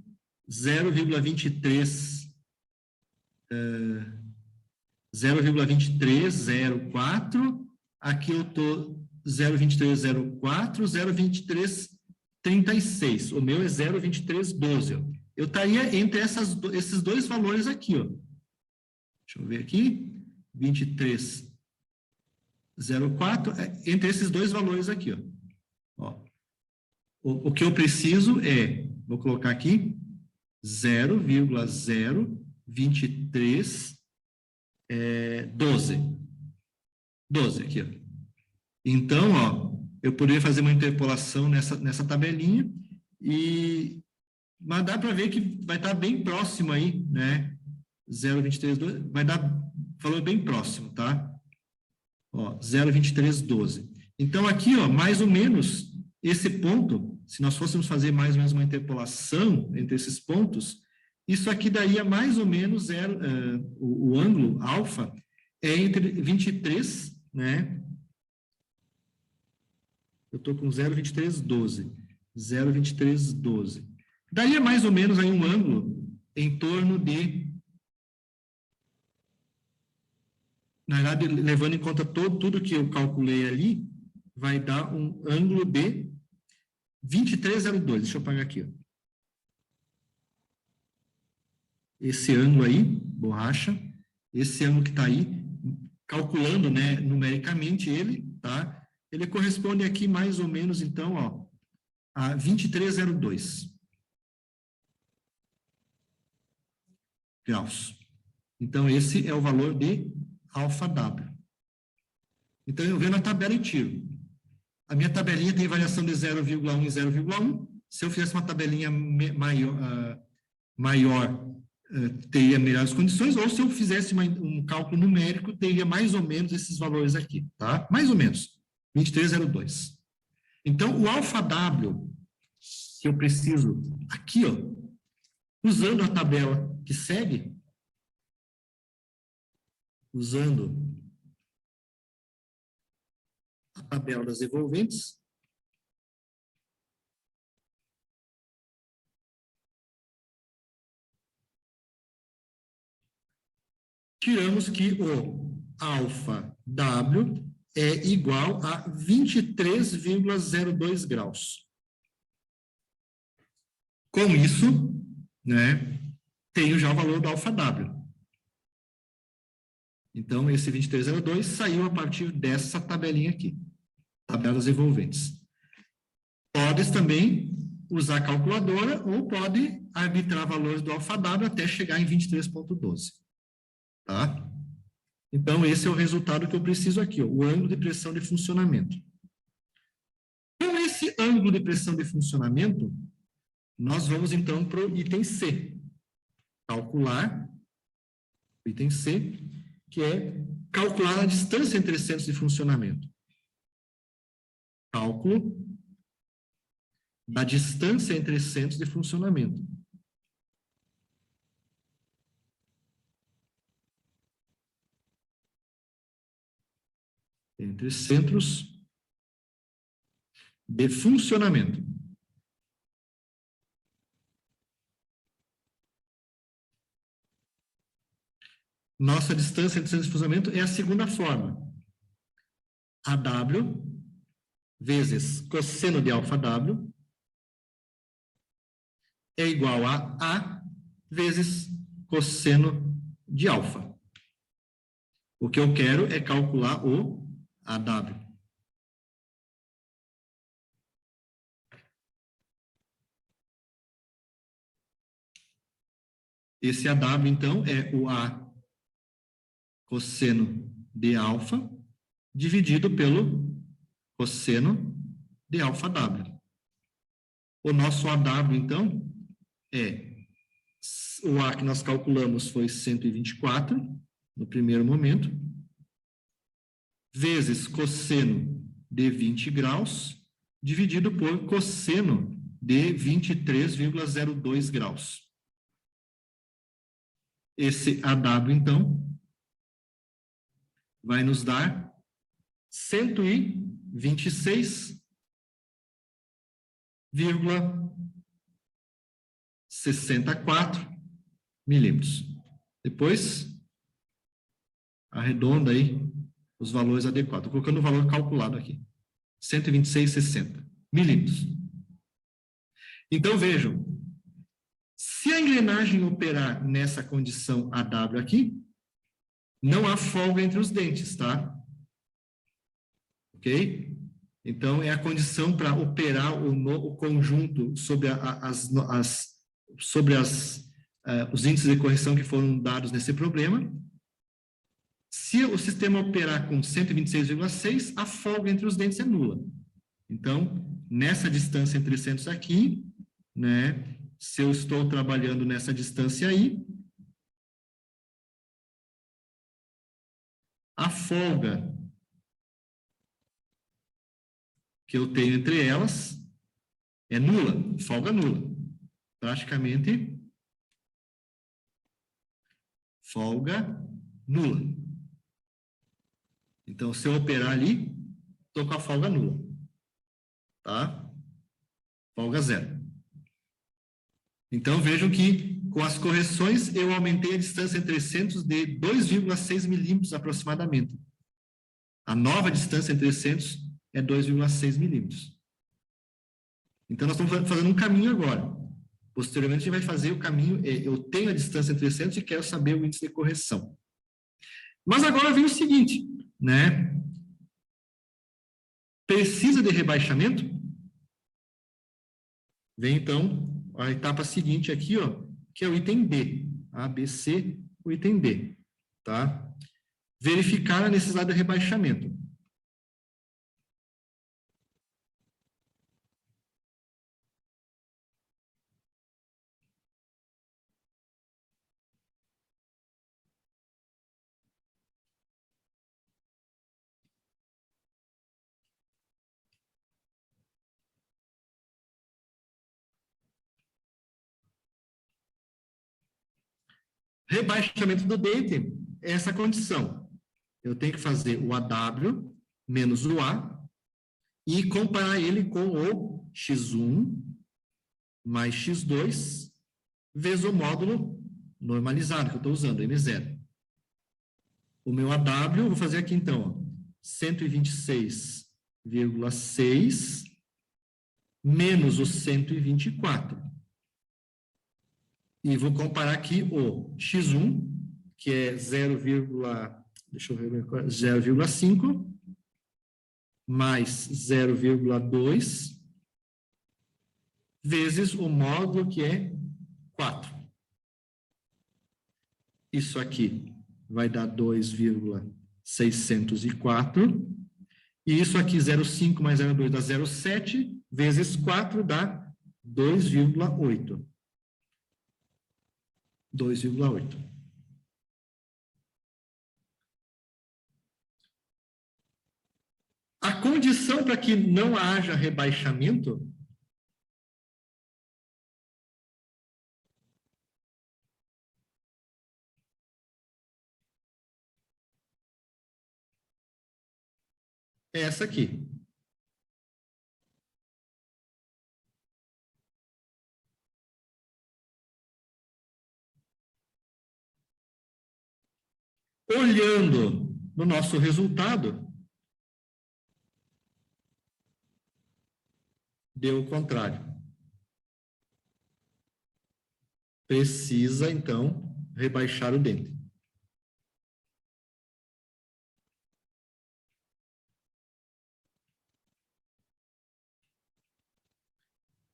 0,2304. Aqui eu estou 0,2304, 0,2336. O meu é 0,2312. Eu estaria entre esses dois valores aqui, ó. Deixa eu ver aqui. 2304, entre esses dois valores aqui, ó. O que eu preciso vou colocar aqui, 0,02312. 12 aqui, ó. Então, ó, eu poderia fazer uma interpolação nessa tabelinha mas dá para ver que vai estar bem próximo aí, né? 0,232 vai dar valor bem próximo, tá? Ó, 0,2312. Então, aqui, ó, mais ou menos, esse ponto, se nós fôssemos fazer mais ou menos uma interpolação entre esses pontos, isso aqui daria mais ou menos o ângulo alfa é entre 23, né? Eu estou com 0,2312. 0,2312. Daria mais ou menos aí um ângulo em torno de... Na verdade, levando em conta tudo que eu calculei ali, vai dar um ângulo de 2302. Deixa eu apagar aqui, ó. Esse ângulo aí, borracha, esse ângulo que está aí, calculando, né, numericamente ele, tá? Ele corresponde aqui mais ou menos, então, ó, a 2302 graus. Então, esse é o valor de alfa-W. Então, eu venho na tabela e tiro. A minha tabelinha tem variação de 0,1 em 0,1. Se eu fizesse uma tabelinha maior, teria melhores condições, ou se eu fizesse um cálculo numérico, teria mais ou menos esses valores aqui, tá? Mais ou menos, 2302. Então, o alfa-W, que eu preciso aqui, ó, usando a tabela que segue, usando a tabela das evolventes, tiramos que o alfa-W é igual a 23,02 graus. Com isso, né, tenho já o valor do alfa-W. Então, esse 23,02 saiu a partir dessa tabelinha aqui, tabela das evolventes. Podes também usar a calculadora ou pode arbitrar valores do alfa-W até chegar em 23,12. Tá? Então, esse é o resultado que eu preciso aqui, ó, o ângulo de pressão de funcionamento. Com esse ângulo de pressão de funcionamento, nós vamos, então, para o item C. Calcular, o item C, que é calcular a distância entre centros de funcionamento. Cálculo da distância entre centros de funcionamento. Entre centros de funcionamento. Nossa distância entre centros de funcionamento é a segunda forma. AW vezes cosseno de alfa W é igual a A vezes cosseno de alfa. O que eu quero é calcular o AW. Esse AW, então, é o A cosseno de alfa dividido pelo cosseno de alfa W. O nosso AW, então, é o A que nós calculamos foi 124 no primeiro momento, vezes cosseno de 20 graus, dividido por cosseno de 23,02 graus. Esse AW, então, vai nos dar 126,64 milímetros. Depois, arredonda aí os valores adequados. Estou colocando o valor calculado aqui. 126,60 milímetros. Então, vejam, se a engrenagem operar nessa condição AW aqui, não há folga entre os dentes, tá? Ok? Então, é a condição para operar o conjunto sobre os índices de correção que foram dados nesse problema. Se o sistema operar com 126,6, a folga entre os dentes é nula. Então, nessa distância entre centros aqui, né, se eu estou trabalhando nessa distância aí, a folga que eu tenho entre elas é nula, folga nula. Praticamente, folga nula. Então, se eu operar ali, estou com a folga nula. Tá? Folga zero. Então, vejam que, com as correções, eu aumentei a distância entre centros de 2,6 milímetros aproximadamente. A nova distância entre centros é 2,6 milímetros. Então, nós estamos fazendo um caminho agora. Posteriormente, a gente vai fazer o caminho, eu tenho a distância entre centros e quero saber o índice de correção. Mas agora vem o seguinte, né? Precisa de rebaixamento? Vem, então, a etapa seguinte aqui, ó, que é o item B. A, B, C, o item B. Tá? Verificar a necessidade de rebaixamento. Rebaixamento do dente é essa condição. Eu tenho que fazer o AW menos o A e comparar ele com o X1 mais X2 vezes o módulo normalizado que eu estou usando, M0. O meu AW, vou fazer aqui então, 126,6 menos o 124. E vou comparar aqui o X1, que é 0,5 mais 0,2 vezes o módulo, que é 4. Isso aqui vai dar 2,604. E isso aqui, 0,5 mais 0,2 dá 0,7, vezes 4 dá 2,8. 2,8. A condição para que não haja rebaixamento é essa aqui. Olhando no nosso resultado, deu o contrário. Precisa, então, rebaixar o dente.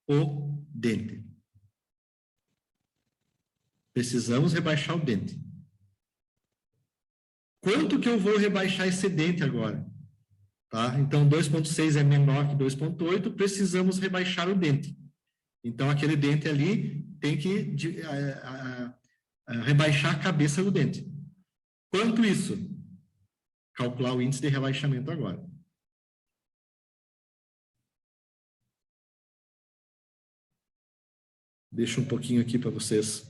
O dente. Precisamos rebaixar o dente. Quanto que eu vou rebaixar esse dente agora? Tá? Então, 2,6 é menor que 2,8, precisamos rebaixar o dente. Então, aquele dente ali tem que rebaixar a cabeça do dente. Quanto isso? Calcular o índice de rebaixamento agora. Deixa um pouquinho aqui para vocês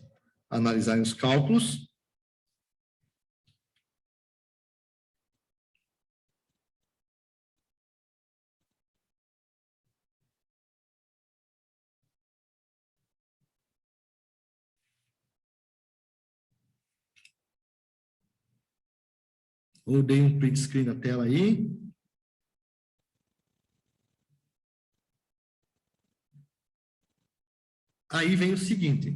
analisarem os cálculos. Ou dei um print screen na tela aí. Aí vem o seguinte.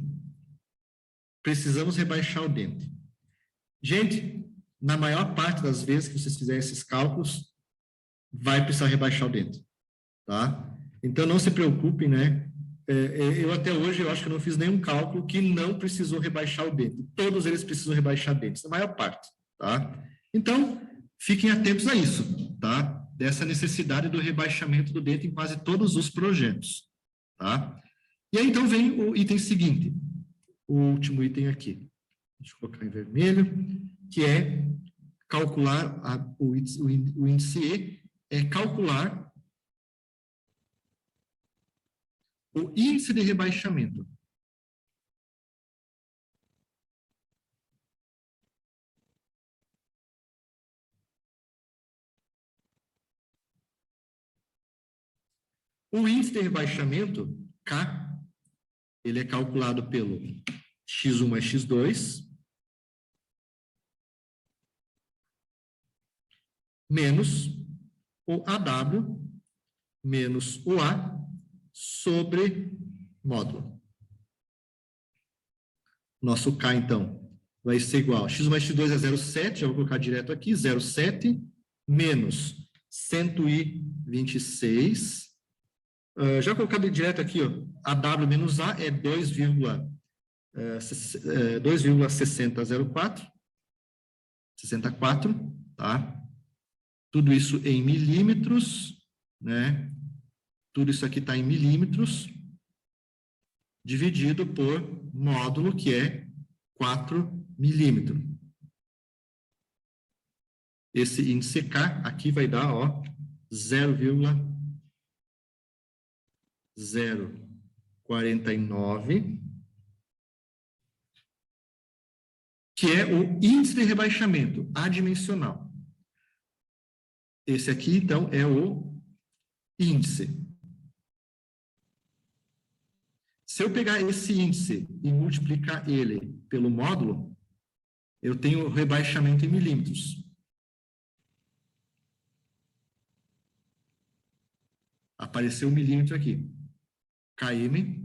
Precisamos rebaixar o dente. Gente, na maior parte das vezes que vocês fizerem esses cálculos, vai precisar rebaixar o dente, tá? Então, não se preocupem, né? Eu até hoje, eu acho que eu não fiz nenhum cálculo que não precisou rebaixar o dente. Todos eles precisam rebaixar dentes, na maior parte, tá? Então, fiquem atentos a isso, tá? Dessa necessidade do rebaixamento do dente em quase todos os projetos, tá? E aí, então, vem o item seguinte, o último item aqui. Deixa eu colocar em vermelho, que é calcular, o índice E é calcular o índice de rebaixamento. O índice de rebaixamento, K, ele é calculado pelo x1 mais x2 menos o AW menos o A sobre módulo. Nosso K, então, vai ser igual a x1 mais x2 é 0,7, já vou colocar direto aqui, 0,7 menos 126. Já colocado direto aqui, ó, AW menos A é 2,6004, 64, tá? Tudo isso em milímetros, né? Tudo isso aqui está em milímetros, dividido por módulo, que é 4 milímetros. Esse índice K aqui vai dar, ó, 0,049, que é o índice de rebaixamento adimensional. Esse aqui, então, é o índice. Se eu pegar esse índice e multiplicar ele pelo módulo, eu tenho rebaixamento em milímetros. Apareceu um milímetro aqui. km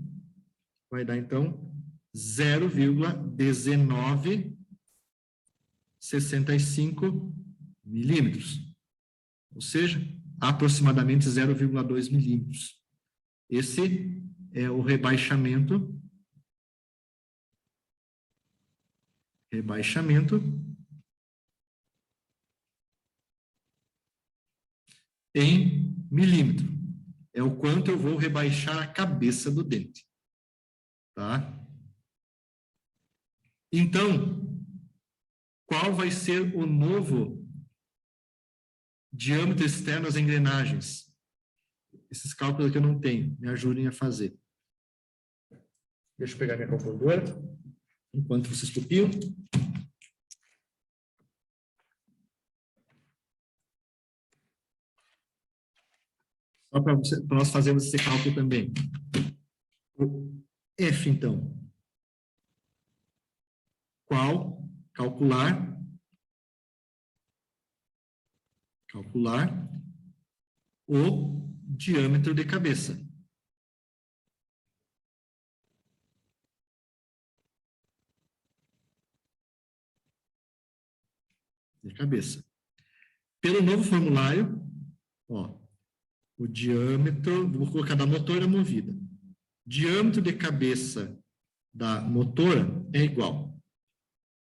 vai dar, então, 0,1965 milímetros. Ou seja, aproximadamente 0,2 milímetros. Esse é o rebaixamento em milímetro. É o quanto eu vou rebaixar a cabeça do dente. Tá? Então, qual vai ser o novo diâmetro externo das engrenagens? Esses cálculos aqui eu não tenho, me ajudem a fazer. Deixa eu pegar minha calculadora, enquanto vocês copiam. Só para nós fazermos esse cálculo também. O F, então. Qual? Calcular o diâmetro de cabeça. de cabeça. Pelo novo formulário, ó, o diâmetro, vou colocar da motora movida. Diâmetro de cabeça da motora é igual,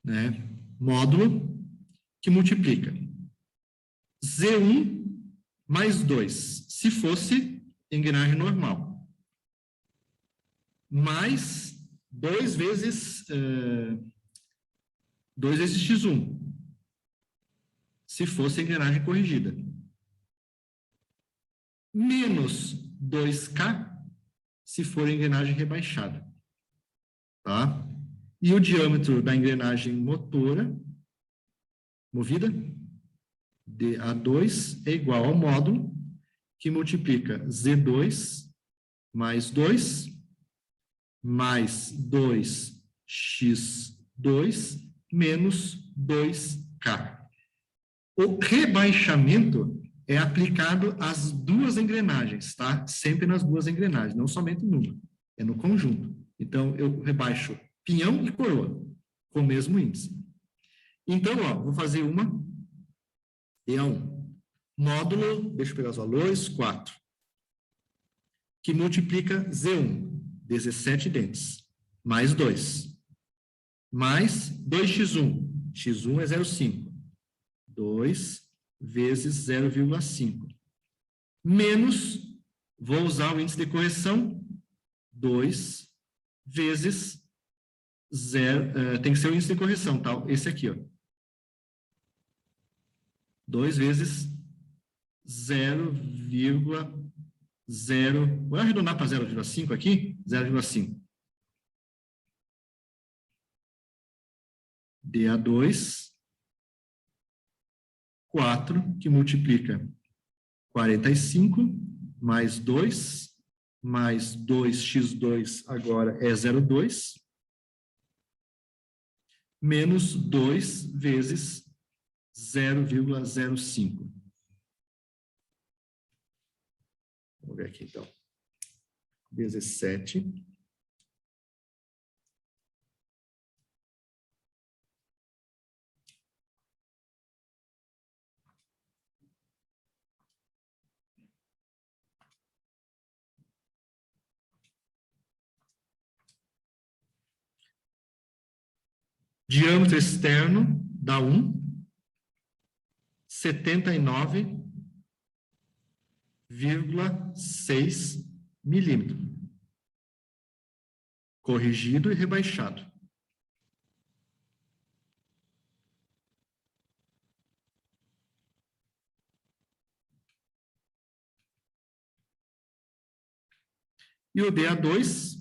né? Módulo que multiplica Z1 mais 2, se fosse engrenagem normal, mais 2 vezes X1, se fosse engrenagem corrigida, menos 2K, se for engrenagem rebaixada, tá? E o diâmetro da engrenagem motora, movida, DA2, é igual ao módulo que multiplica Z2 mais 2, mais 2x2, menos 2K. O rebaixamento é aplicado às duas engrenagens, tá? Sempre nas duas engrenagens, não somente numa, é no conjunto. Então, eu rebaixo pinhão e coroa, com o mesmo índice. Então, ó, vou fazer uma EA1. Módulo, deixa eu pegar os valores, 4. Que multiplica Z1, 17 dentes, mais 2. Mais 2x1, x1 é 0,5. 2 vezes 0,5. Menos, vou usar o índice de correção, 2 vezes 0, tem que ser o índice de correção, tá? Esse aqui, ó. 2 vezes 0,0, vou arredondar para 0,5 aqui, 0,5. DA2, 4, que multiplica 45, mais 2, mais 2x2 agora é 0,2, menos 2 vezes 0,05. Vamos ver aqui, então. 17. Diâmetro externo dá 79,6 milímetros. Corrigido e rebaixado. E o DA2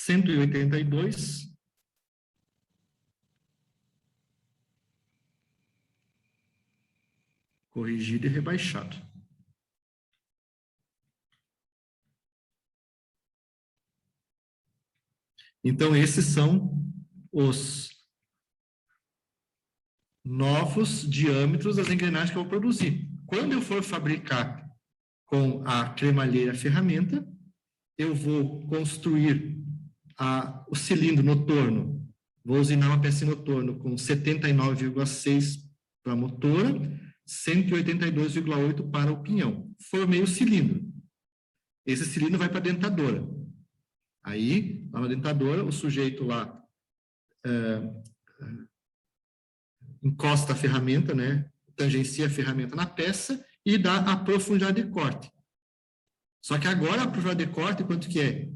182 corrigido e rebaixado. Então, esses são os novos diâmetros das engrenagens que eu vou produzir. Quando eu for fabricar com a cremalheira ferramenta, eu vou construir o cilindro notorno. Vou usinar uma peça notorno com 79,6 para a motora, 182,8 para o pinhão. Formei o cilindro. Esse cilindro vai para a dentadora. Aí, lá na dentadora, o sujeito lá encosta a ferramenta, né? Tangencia a ferramenta na peça e dá a profundidade de corte. Só que agora a profundidade de corte, quanto que é?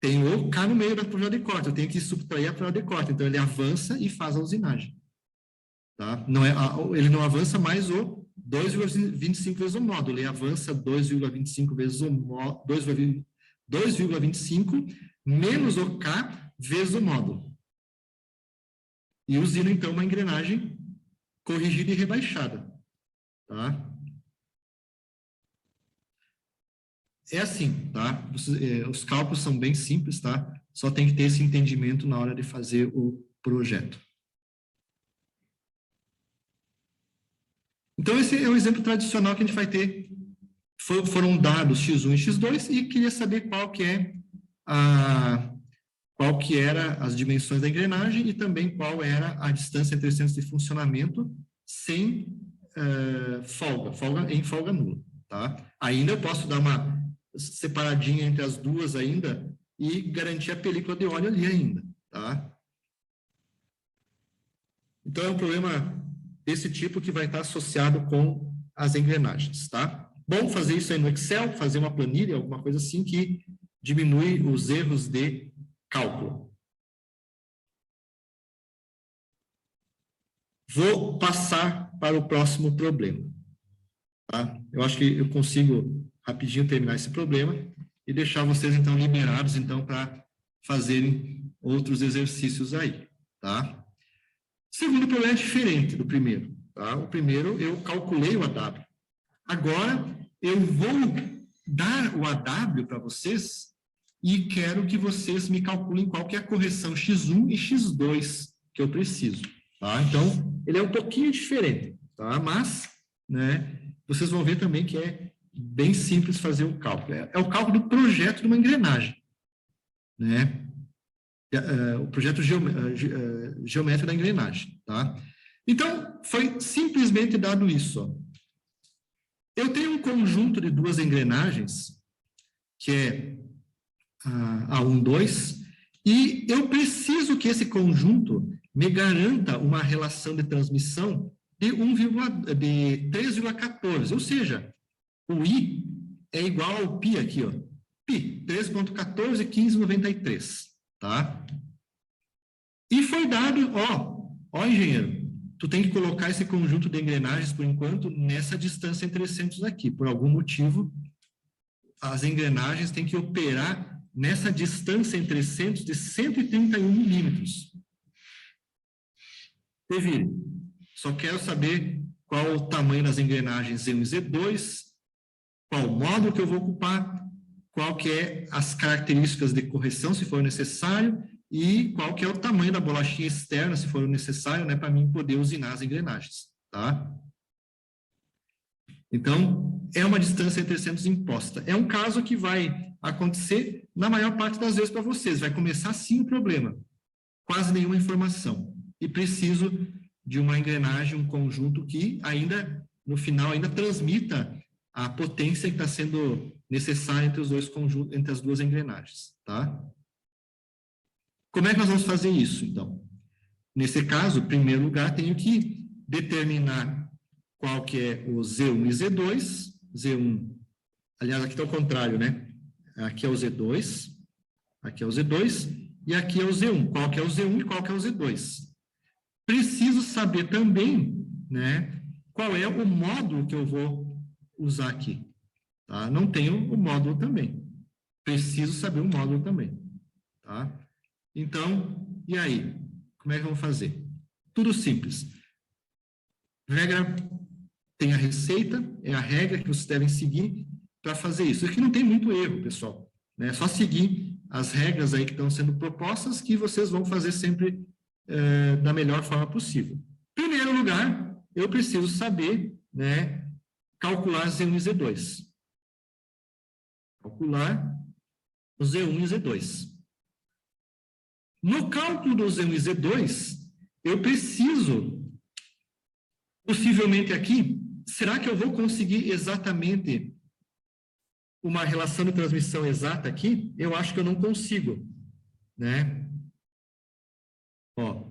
Tem o K no meio da profundidade de corte, eu tenho que subtrair a profundidade de corte. Então, ele avança e faz a usinagem. Tá? Ele não avança mais o 2,25 vezes o módulo, ele avança 2,25 vezes o módulo, 2,25 menos o K vezes o módulo. E usina, então, uma engrenagem corrigida e rebaixada. Tá? É assim, tá? Os cálculos são bem simples, tá? Só tem que ter esse entendimento na hora de fazer o projeto. Então, esse é o exemplo tradicional que a gente vai ter. Foram dados x1 e x2 e queria saber qual que era as dimensões da engrenagem e também qual era a distância entre centros de funcionamento sem folga nula, tá? Ainda eu posso dar uma separadinha entre as duas ainda e garantir a película de óleo ali ainda, tá? Então, é um problema desse tipo que vai estar associado com as engrenagens, tá? Bom fazer isso aí no Excel, fazer uma planilha, alguma coisa assim que diminui os erros de cálculo. Vou passar para o próximo problema, tá? Eu acho que eu consigo rapidinho terminar esse problema e deixar vocês, então, liberados, então, para fazerem outros exercícios aí, tá? O segundo problema é diferente do primeiro, tá? O primeiro, eu calculei o AW. Agora, eu vou dar o AW para vocês e quero que vocês me calculem qual que é a correção x1 e x2 que eu preciso, tá? Então, ele é um pouquinho diferente, tá? Mas, né, vocês vão ver também que é bem simples fazer o cálculo. É o cálculo do projeto de uma engrenagem, né? O projeto geométrico da engrenagem, tá? Então, foi simplesmente dado isso, ó. Eu tenho um conjunto de duas engrenagens, que é a 1, 2, e eu preciso que esse conjunto me garanta uma relação de transmissão de 3,14, ou seja, o I é igual ao π aqui, ó, π, 3,141593, tá? E foi dado, ó, engenheiro, tu tem que colocar esse conjunto de engrenagens, por enquanto, nessa distância entre esses centros aqui. Por algum motivo, as engrenagens têm que operar nessa distância entre centros de 131 milímetros. Devir, só quero saber qual o tamanho das engrenagens Z1 e Z2, qual módulo que eu vou ocupar, qual que é as características de correção, se for necessário, e qual que é o tamanho da bolachinha externa, se for necessário, né, para mim poder usinar as engrenagens, tá? Então, é uma distância entre centros imposta. É um caso que vai acontecer na maior parte das vezes para vocês. Vai começar sim o problema. Quase nenhuma informação. E preciso de uma engrenagem, um conjunto que ainda, no final, ainda transmita a potência que está sendo necessária entre os dois conjuntos, entre as duas engrenagens, tá? Como é que nós vamos fazer isso, então? Nesse caso, em primeiro lugar, tenho que determinar qual que é o Z1 e Z2. Z1, aliás, aqui está o contrário, né? Aqui é o Z2, aqui é o Z2, e aqui é o Z1. Qual que é o Z1 e qual que é o Z2? Preciso saber também, né, qual é o módulo que eu vou usar aqui. Tá? Não tenho o módulo também. Preciso saber o módulo também. Tá? Então, e aí? Como é que vamos fazer? Tudo simples. Regra, tem a receita, é a regra que vocês devem seguir para fazer isso. Aqui não tem muito erro, pessoal. É só seguir as regras aí que estão sendo propostas que vocês vão fazer sempre da melhor forma possível. Em primeiro lugar, eu preciso saber, né, calcular Z1 e Z2. Calcular o Z1 e Z2. No cálculo do Z1 e Z2, eu preciso, possivelmente aqui, será que eu vou conseguir exatamente uma relação de transmissão exata aqui? Eu acho que eu não consigo, né? Ó,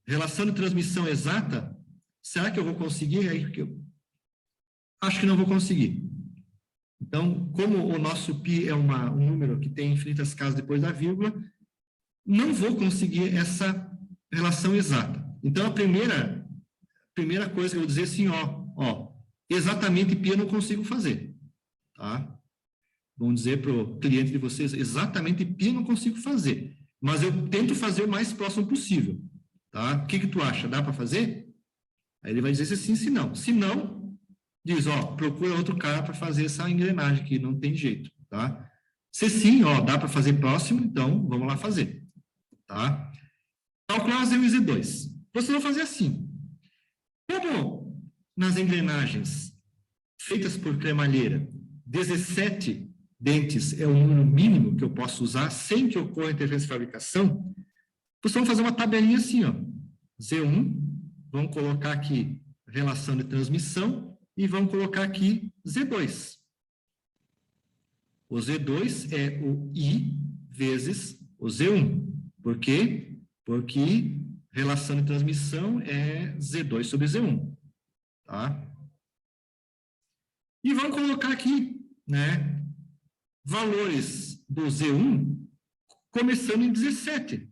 relação de transmissão exata, será que eu vou conseguir? Acho que não vou conseguir. Então, como o nosso π é um número que tem infinitas casas depois da vírgula, não vou conseguir essa relação exata. Então, a primeira coisa que eu vou dizer é assim, ó, exatamente π eu não consigo fazer, tá? Vamos dizer para o cliente de vocês, exatamente π eu não consigo fazer, mas eu tento fazer o mais próximo possível, tá? O que tu acha? Dá para fazer? Aí ele vai dizer se sim, se não. Se não, diz, ó, procura outro cara para fazer essa engrenagem aqui, não tem jeito, tá? Se sim, ó, dá para fazer próximo, então vamos lá fazer, tá? Calcular Z1 e Z2. Vocês vão fazer assim. Como nas engrenagens feitas por cremalheira, 17 dentes é o número mínimo que eu posso usar sem que ocorra interferência de fabricação, vocês vão fazer uma tabelinha assim, ó. Z1, vão colocar aqui relação de transmissão e vão colocar aqui Z2. O Z2 é o I vezes o Z1. Por quê? Porque relação de transmissão é Z2 sobre Z1. Tá? E vamos colocar aqui, né, valores do Z1 começando em 17.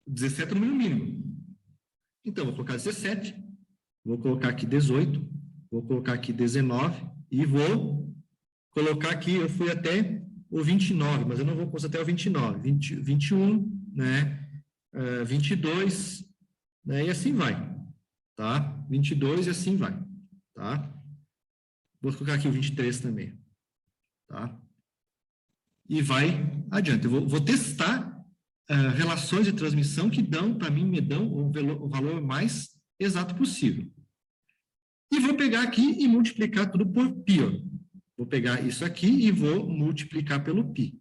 17 é o número mínimo. Então, vou colocar 17, vou colocar aqui 18, vou colocar aqui 19 e vou colocar aqui, eu fui até o 29, mas eu não vou conseguir até o 29, 21, né, 22, né, e assim vai, tá? 22 e assim vai, tá? Vou colocar aqui o 23 também, tá? E vai adiante. Eu vou testar relações de transmissão que dão, para mim, me dão o valor mais exato possível. E vou pegar aqui e multiplicar tudo por π, ó. Vou pegar isso aqui e vou multiplicar pelo π.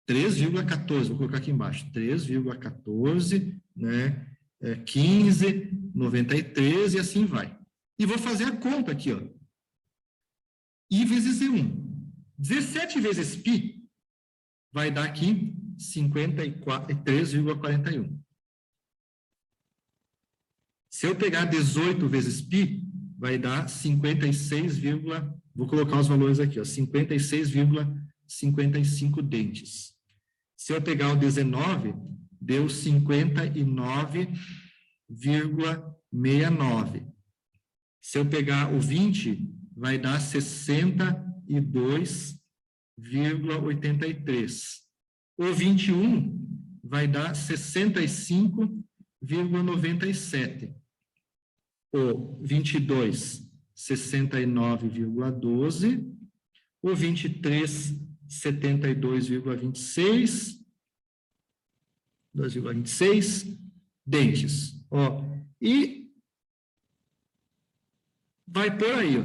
3,14, vou colocar aqui embaixo. 3,14, né? 15, 93 e assim vai. E vou fazer a conta aqui, ó. I vezes Z1. 17 vezes π vai dar aqui 53,41. Se eu pegar 18 vezes π, vai dar 56, vou colocar os valores aqui, ó, 56,55 dentes. Se eu pegar o 19, deu 59,69. Se eu pegar o 20, vai dar 62,83. O 21 vai dar 65,97. O 22, 69,12. O 23, 72,26. 2,26 dentes. Ó, e vai por aí,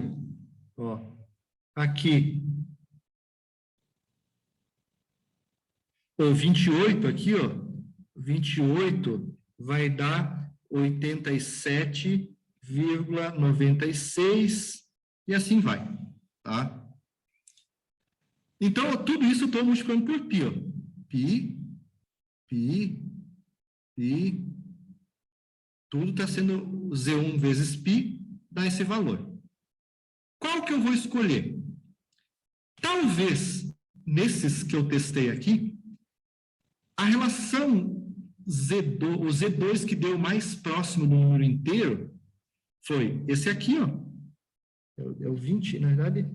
ó. Aqui. O 28 aqui, ó. 28 vai dar 87,96 e assim vai, tá? Então, tudo isso eu estou multiplicando por π, ó. π, tudo está sendo Z1 vezes π, dá esse valor. Qual que eu vou escolher? Talvez, nesses que eu testei aqui, a relação Z2, o Z2 que deu mais próximo do número inteiro foi esse aqui, ó. É o 20, na verdade.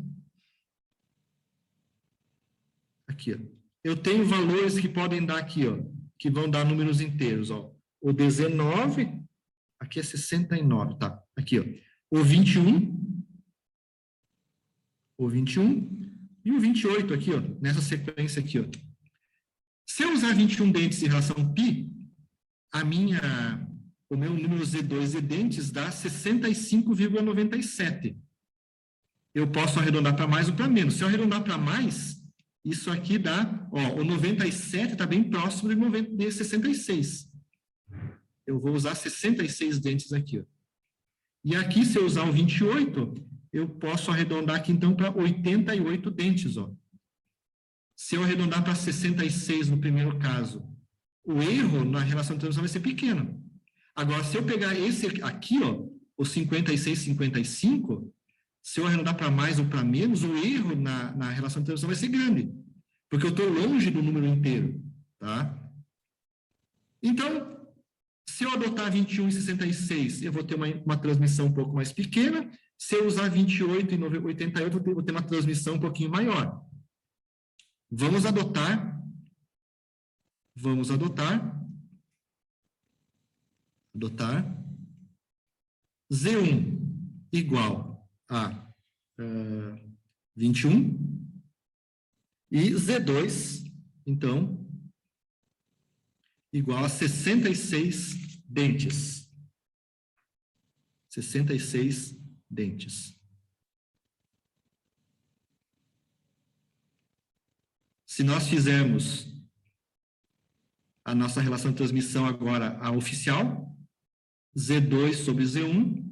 Aqui, ó. Eu tenho valores que podem dar aqui, ó, que vão dar números inteiros, ó. O 19, aqui é 69, tá? Aqui, ó. O 21 e o 28 aqui, ó, nessa sequência aqui, ó. Se eu usar 21 dentes em relação π, o meu número Z2 de dentes dá 65,97. Eu posso arredondar para mais ou para menos. Se eu arredondar para mais, isso aqui dá, ó, o 97 está bem próximo de 66. Eu vou usar 66 dentes aqui, ó. E aqui, se eu usar o 28, eu posso arredondar aqui, então, para 88 dentes, ó. Se eu arredondar para 66 no primeiro caso, o erro na relação de transmissão vai ser pequeno. Agora, se eu pegar esse aqui, ó, o 56, 55, se eu arredondar para mais ou para menos, o erro na relação de transmissão vai ser grande, porque eu estou longe do número inteiro, tá? Então, se eu adotar 21 e 66, eu vou ter uma transmissão um pouco mais pequena. Se eu usar 28 e 88, eu vou ter uma transmissão um pouquinho maior. Vamos adotar Z1 igual a 21 E Z2, então, igual a 66 dentes. 66 dentes. Se nós fizermos a nossa relação de transmissão agora a oficial, Z2 sobre Z1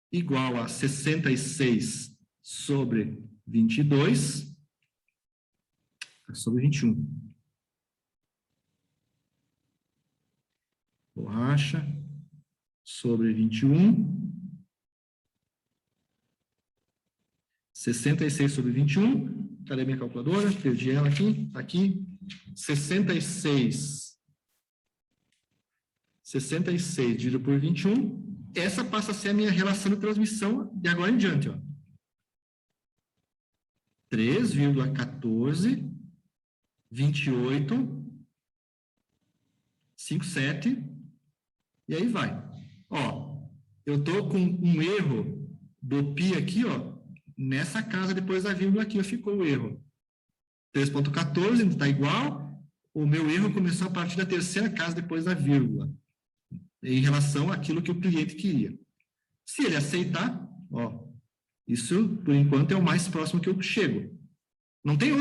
igual a 66 sobre 22 sobre 21. Borracha sobre 21. 66 sobre 21. Cadê minha calculadora? Perdi ela aqui. Aqui. 66 dividido por 21. Essa passa a ser a minha relação de transmissão de agora em diante. 3,14, 28, 57, e aí vai. Eu estou com um erro do pi aqui, nessa casa depois da vírgula aqui, ficou o erro. 3,14 ainda está igual. O meu erro começou a partir da terceira casa depois da vírgula, em relação àquilo que o cliente queria. Se ele aceitar, isso, por enquanto, é o mais próximo que eu chego. Não tem.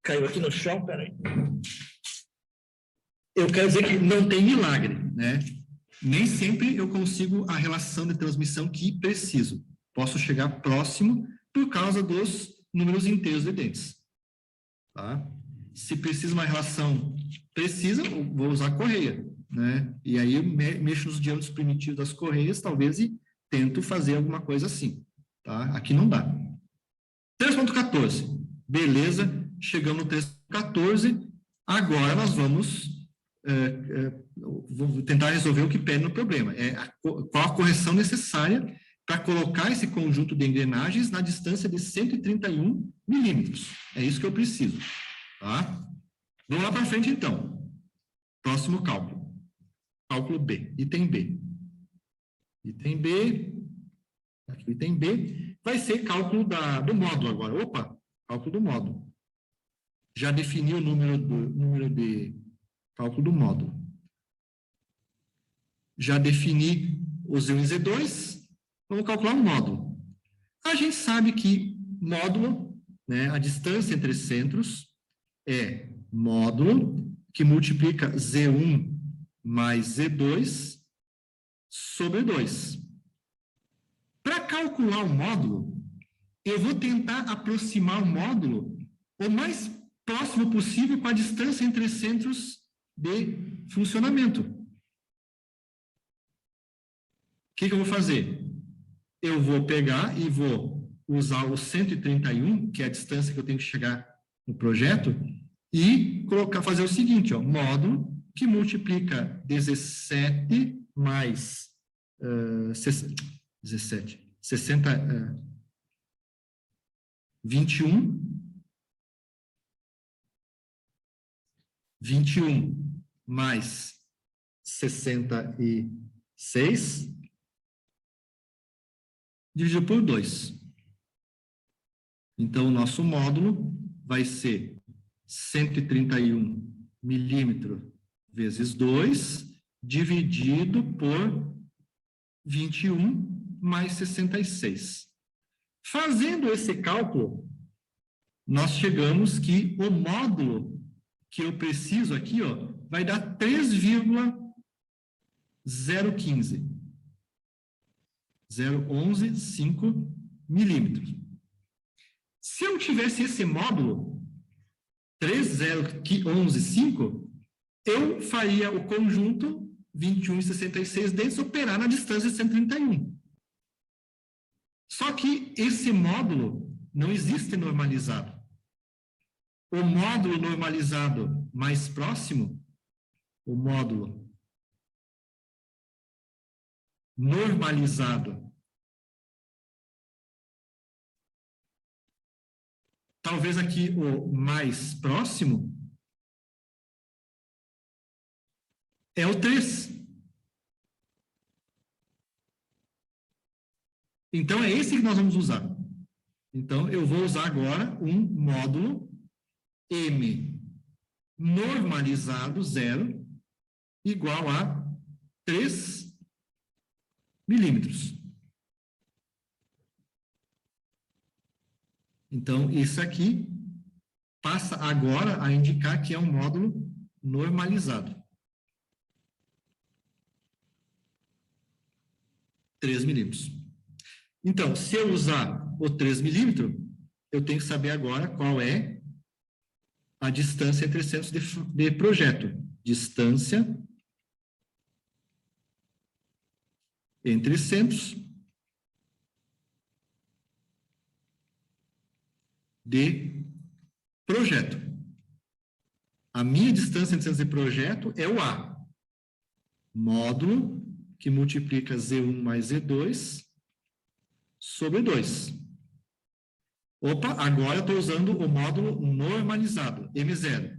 Caiu aqui no chão, peraí. Eu quero dizer que não tem milagre, né? Nem sempre eu consigo a relação de transmissão que preciso. Posso chegar próximo por causa dos números inteiros de dentes. Tá? Se precisa uma relação precisa, eu vou usar correia, né? E aí eu mexo nos diâmetros primitivos das correias, talvez, e tento fazer alguma coisa assim. Tá? Aqui não dá. 3,14. Beleza, chegamos no 3,14. Agora nós vamos vou tentar resolver o que pede no problema. Qual a correção necessária para colocar esse conjunto de engrenagens na distância de 131 milímetros. É isso que eu preciso. Tá? Vamos lá para frente, então. Próximo cálculo. Cálculo B. Item B. Item B. Aqui o item B. Vai ser cálculo do módulo agora. Opa! Cálculo do módulo. Já defini o número de cálculo do módulo. Já defini o Z1 e Z2. Vamos calcular o módulo. A gente sabe que módulo, né, a distância entre centros, é módulo que multiplica Z1 mais Z2 sobre 2. Para calcular o módulo, eu vou tentar aproximar o módulo o mais próximo possível com a distância entre centros de funcionamento. O que eu vou fazer? Eu vou pegar e vou usar o 131, que é a distância que eu tenho que chegar no projeto, e fazer o seguinte, módulo que multiplica 17 mais 21 mais 66 dividido por 2. Então, o nosso módulo vai ser 131 milímetros vezes 2, dividido por 21 mais 66. Fazendo esse cálculo, nós chegamos que o módulo que eu preciso aqui, vai dar 3,015. 0,115 milímetros. Se eu tivesse esse módulo, 3,015, eu faria o conjunto 21 e 66 dentes operar na distância de 131. Só que esse módulo não existe normalizado. O módulo normalizado mais próximo, o módulo normalizado, talvez aqui o mais próximo é o 3. Então, é esse que nós vamos usar. Então, eu vou usar agora um módulo M normalizado 0 igual a 3 milímetros. Então, isso aqui passa agora a indicar que é um módulo normalizado. 3 milímetros. Então, se eu usar o 3 milímetros, eu tenho que saber agora qual é a distância entre centros de projeto. Distância entre centros de projeto. A minha distância entre centros de projeto é o A. Módulo que multiplica Z1 mais Z2 sobre 2. Opa, agora eu estou usando o módulo normalizado, M0.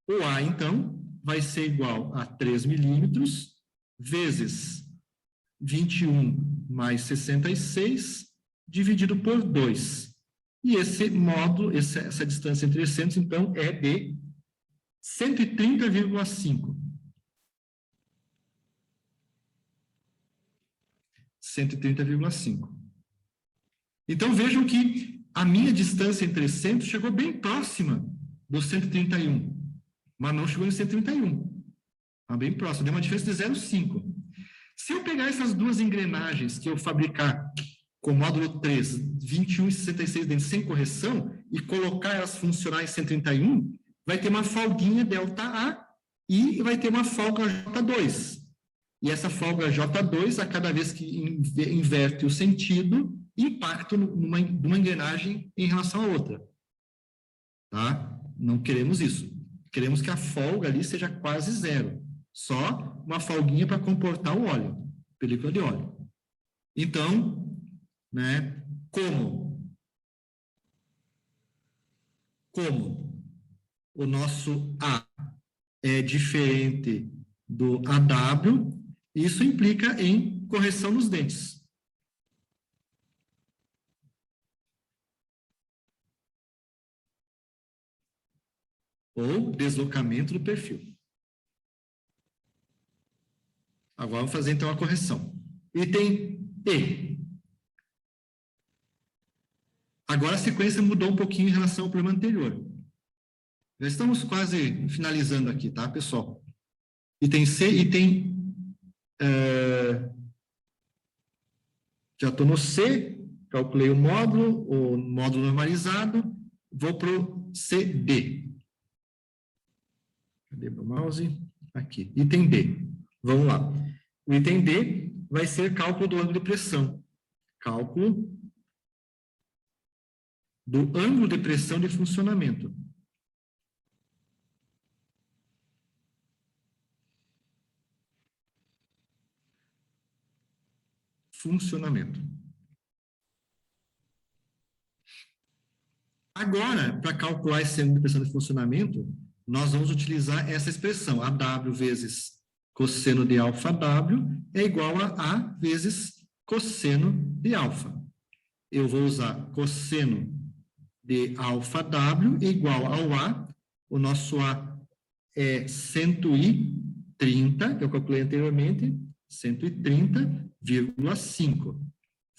O A, então, vai ser igual a 3 milímetros vezes 21 mais 66 dividido por 2. E esse módulo, essa distância entre centros, então, é de 130,5. 130,5. Então, vejam que a minha distância entre centros chegou bem próxima do 131, mas não chegou em 131. Está bem próximo, deu uma diferença de 0,5. Se eu pegar essas duas engrenagens que eu fabricar com o módulo 3, 21 e 66 dentro, sem correção, e colocar elas funcionar em 131, vai ter uma folguinha ΔA e vai ter uma folga J2. E essa folga J2, a cada vez que inverte o sentido, impacta numa engrenagem em relação à outra. Tá? Não queremos isso. Queremos que a folga ali seja quase zero. Só uma folguinha para comportar o óleo, película de óleo. Então, né, como o nosso A é diferente do AW, isso implica em correção nos dentes. Ou deslocamento do perfil. Agora vamos fazer então a correção. Item E. Agora a sequência mudou um pouquinho em relação ao problema anterior. Já estamos quase finalizando aqui, tá, pessoal? Item C, item... já estou no C, calculei o módulo normalizado, vou para o CD. Cadê meu mouse? Aqui, item D. Vamos lá. O item D vai ser cálculo do ângulo de pressão. Cálculo do ângulo de pressão de funcionamento. Agora, para calcular esse ângulo de pressão de funcionamento, nós vamos utilizar essa expressão, AW vezes cosseno de alfa W é igual a A vezes cosseno de alfa. Eu vou usar cosseno de alfa W igual ao A, o nosso A é 130, que eu calculei anteriormente, 130,5,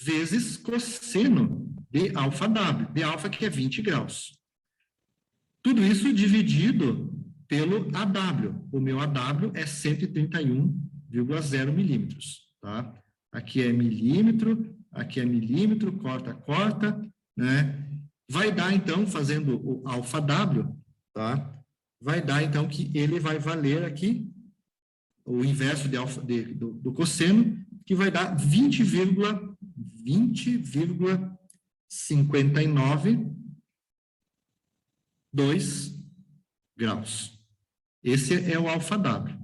vezes cosseno de alfa W, de alfa que é 20 graus. Tudo isso dividido pelo AW. O meu AW é 131,0 milímetros, tá? Aqui é milímetro, corta, né? Vai dar, então, fazendo o alfa W, tá? Vai dar, então, que ele vai valer aqui o inverso de alfa, do cosseno, que vai dar 20,59 graus. Esse é o alfa W.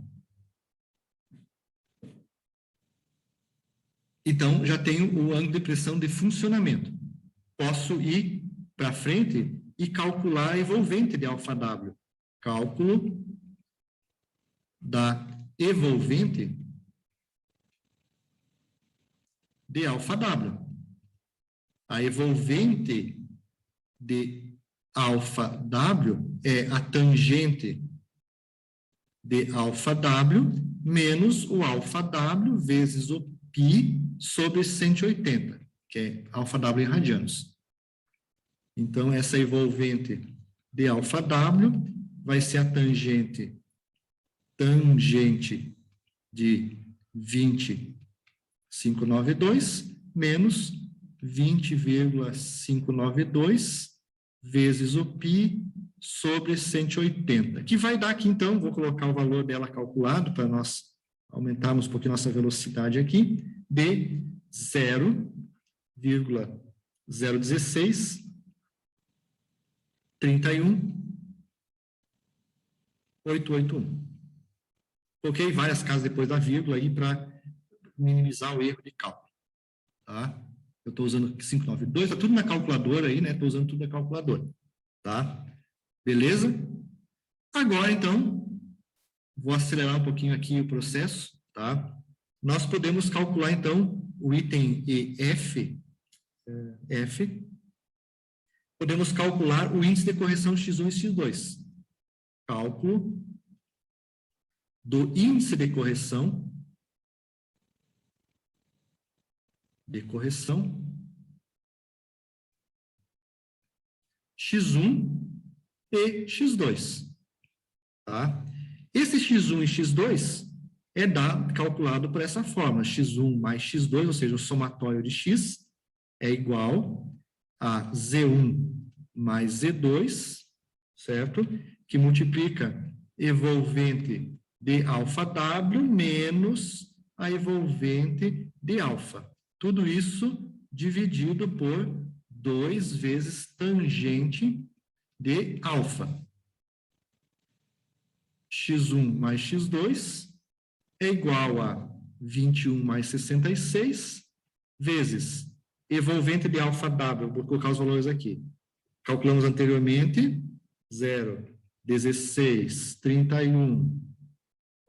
Então, já tenho o ângulo de pressão de funcionamento. Posso ir para frente e calcular a envolvente de alfa W. Cálculo da envolvente de alfa W. A evolvente de alfa W é a tangente de alfa W menos o alfa W vezes o π sobre 180, que é alfa W em radianos. Então, essa evolvente de alfa W vai ser a tangente de 20,592 menos 20,592 vezes o π sobre 180, que vai dar aqui, então, vou colocar o valor dela calculado para nós aumentarmos um pouquinho nossa velocidade aqui, de 0,016 31,881. Coloquei várias casas depois da vírgula aí para minimizar o erro de cálculo. Tá? Eu estou usando 592, está tudo na calculadora aí, né? Estou usando tudo na calculadora. Tá? Beleza? Agora, então, vou acelerar um pouquinho aqui o processo. Tá? Nós podemos calcular, então, o item F. Podemos calcular o índice de correção X1 e X2. Cálculo do índice de correção X1 e X2. Tá? Esse X1 e X2 é calculado por essa forma, X1 mais X2, ou seja, o somatório de X é igual a Z1 mais Z2, certo? Que multiplica evolvente de alfa W menos a evolvente de alfa. Tudo isso dividido por 2 vezes tangente de alfa. X1 mais X2 é igual a 21 mais 66 vezes evolvente de alfa W. Vou colocar os valores aqui. Calculamos anteriormente, 0, 16, 31,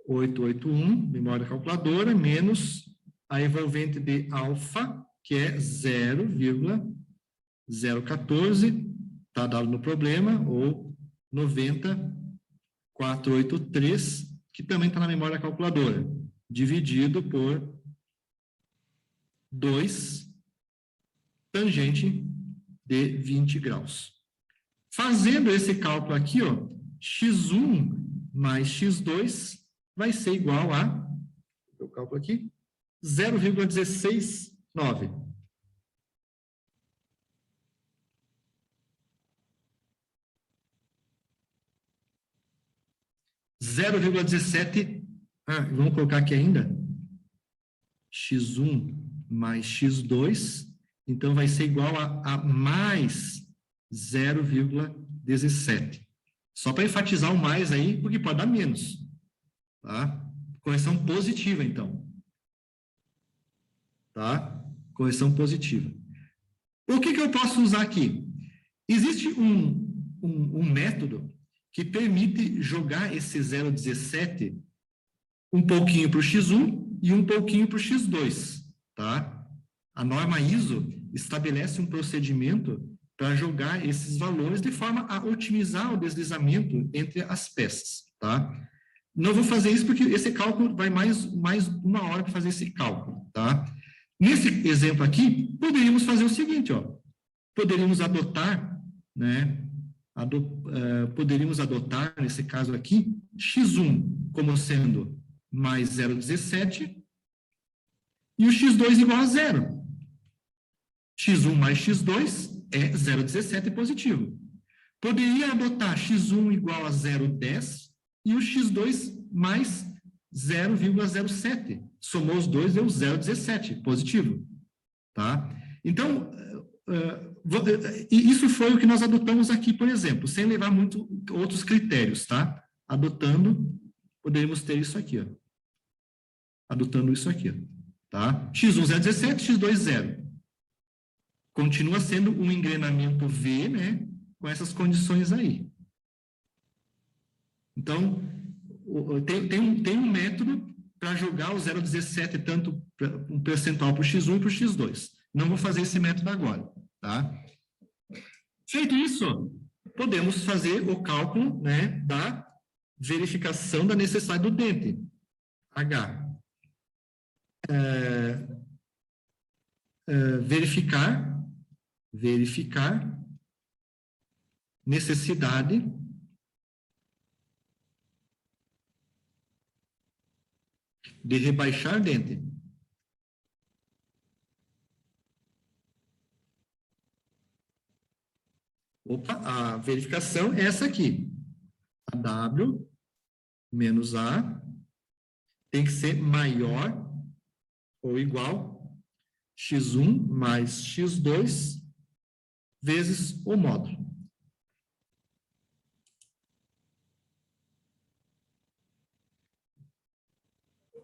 881, memória calculadora, menos a evolvente de alfa, que é 0,014, está dado no problema, ou 90,483, que também está na memória calculadora, dividido por 2 tangente de 20 graus. Fazendo esse cálculo aqui, ó, x1 mais x2 vai ser igual a, eu cálculo aqui, 0,169. Vamos colocar aqui ainda, x1 mais x2, então vai ser igual a mais 0,17. Só para enfatizar o mais aí, porque pode dar menos. Tá? Correção positiva, então. Tá? Correção positiva. O que eu posso usar aqui? Existe um método que permite jogar esse 0,17 um pouquinho para o x1 e um pouquinho para o x2. Tá? A norma ISO estabelece um procedimento para jogar esses valores de forma a otimizar o deslizamento entre as peças. Tá? Não vou fazer isso porque esse cálculo vai mais uma hora para fazer esse cálculo. Tá? Nesse exemplo aqui, poderíamos fazer o seguinte, ó, poderíamos adotar, né, nesse caso aqui, x1 como sendo mais 0,17 e o x2 igual a 0. x1 mais x2 é 0,17 positivo. Poderia adotar x1 igual a 0,10 e o x2 mais 0,07. Somou os dois, deu 0,17 positivo. Tá? Então, isso foi o que nós adotamos aqui, por exemplo, sem levar muito outros critérios. Tá? Adotando, poderíamos ter isso aqui. Ó. Adotando isso aqui. Ó. Tá? x1 0,17, x2 0. Continua sendo um engrenamento V, né, com essas condições aí. Então, tem um método para jogar o 0,17 tanto um percentual para o x1 e para o x2. Não vou fazer esse método agora, tá? Feito isso, podemos fazer o cálculo, né, da verificação da necessidade do dente. H. Verificar necessidade de rebaixar dente. Opa, a verificação é essa aqui. A W menos A tem que ser maior ou igual x1 mais x2 vezes o módulo.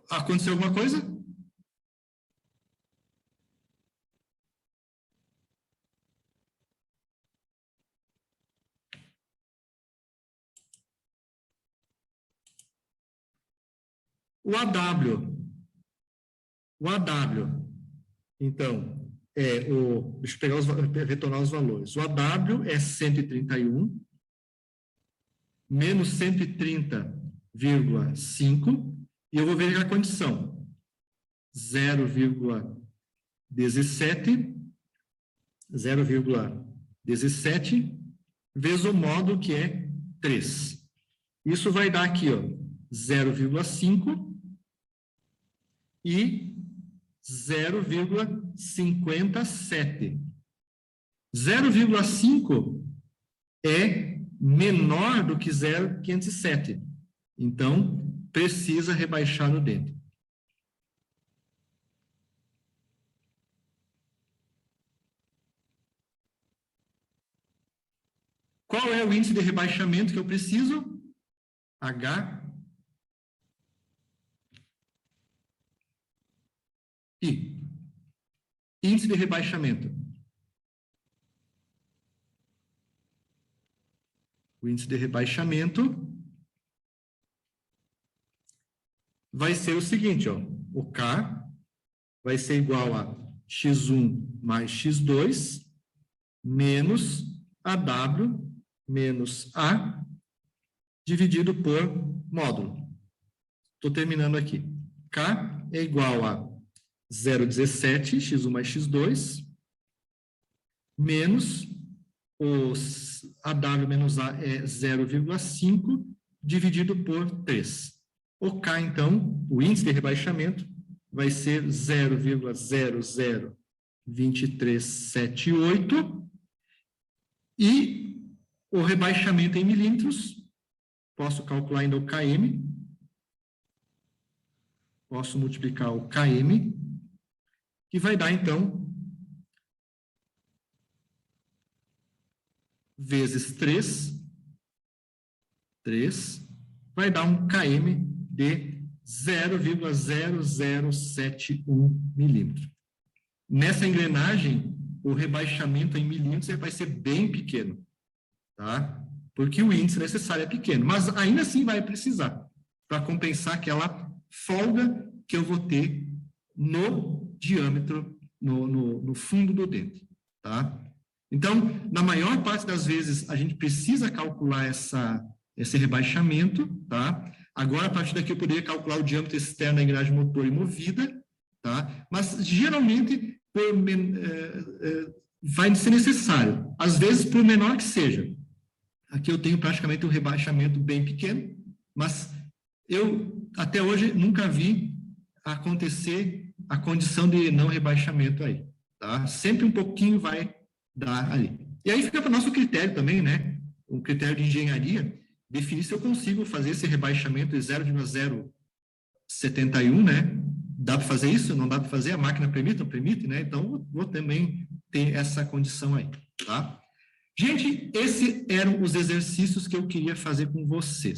Aconteceu alguma coisa? O AW, então, deixa eu retornar os valores. O AW é 131, menos 130,5, e eu vou verificar a condição. 0,17 vezes o módulo, que é 3. Isso vai dar aqui, ó, 0,5 e 0,57. 0,5 é menor do que 0,507. Então, precisa rebaixar o dente. Qual é o índice de rebaixamento que eu preciso? H I. Índice de rebaixamento. O índice de rebaixamento vai ser o seguinte, ó. O K vai ser igual a x1 mais x2 menos AW menos A dividido por módulo. Estou terminando aqui. K é igual a 0,17, x1 mais x2, menos os AW menos A é 0,5, dividido por 3. O K, então, o índice de rebaixamento, vai ser 0,002378, e o rebaixamento em milímetros, posso calcular ainda o km, posso multiplicar o km, que vai dar, então, vezes 3, vai dar um km de 0,0071 milímetros. Nessa engrenagem, o rebaixamento em milímetros vai ser bem pequeno, tá? Porque o índice necessário é pequeno, mas ainda assim vai precisar, para compensar aquela folga que eu vou ter no diâmetro, no fundo do dente, tá? Então, na maior parte das vezes, a gente precisa calcular esse rebaixamento, tá? Agora, a partir daqui, eu poderia calcular o diâmetro externo da engrenagem motor e movida, tá? Mas, geralmente, vai ser necessário, às vezes, por menor que seja. Aqui eu tenho praticamente um rebaixamento bem pequeno, mas eu, até hoje, nunca vi acontecer a condição de não rebaixamento aí, tá? Sempre um pouquinho vai dar ali. E aí fica para o nosso critério também, né? O critério de engenharia, definir se eu consigo fazer esse rebaixamento de 0,071, né? Dá para fazer isso? Não dá para fazer? A máquina permite? Não permite, né? Então, vou também ter essa condição aí, tá? Gente, esses eram os exercícios que eu queria fazer com vocês.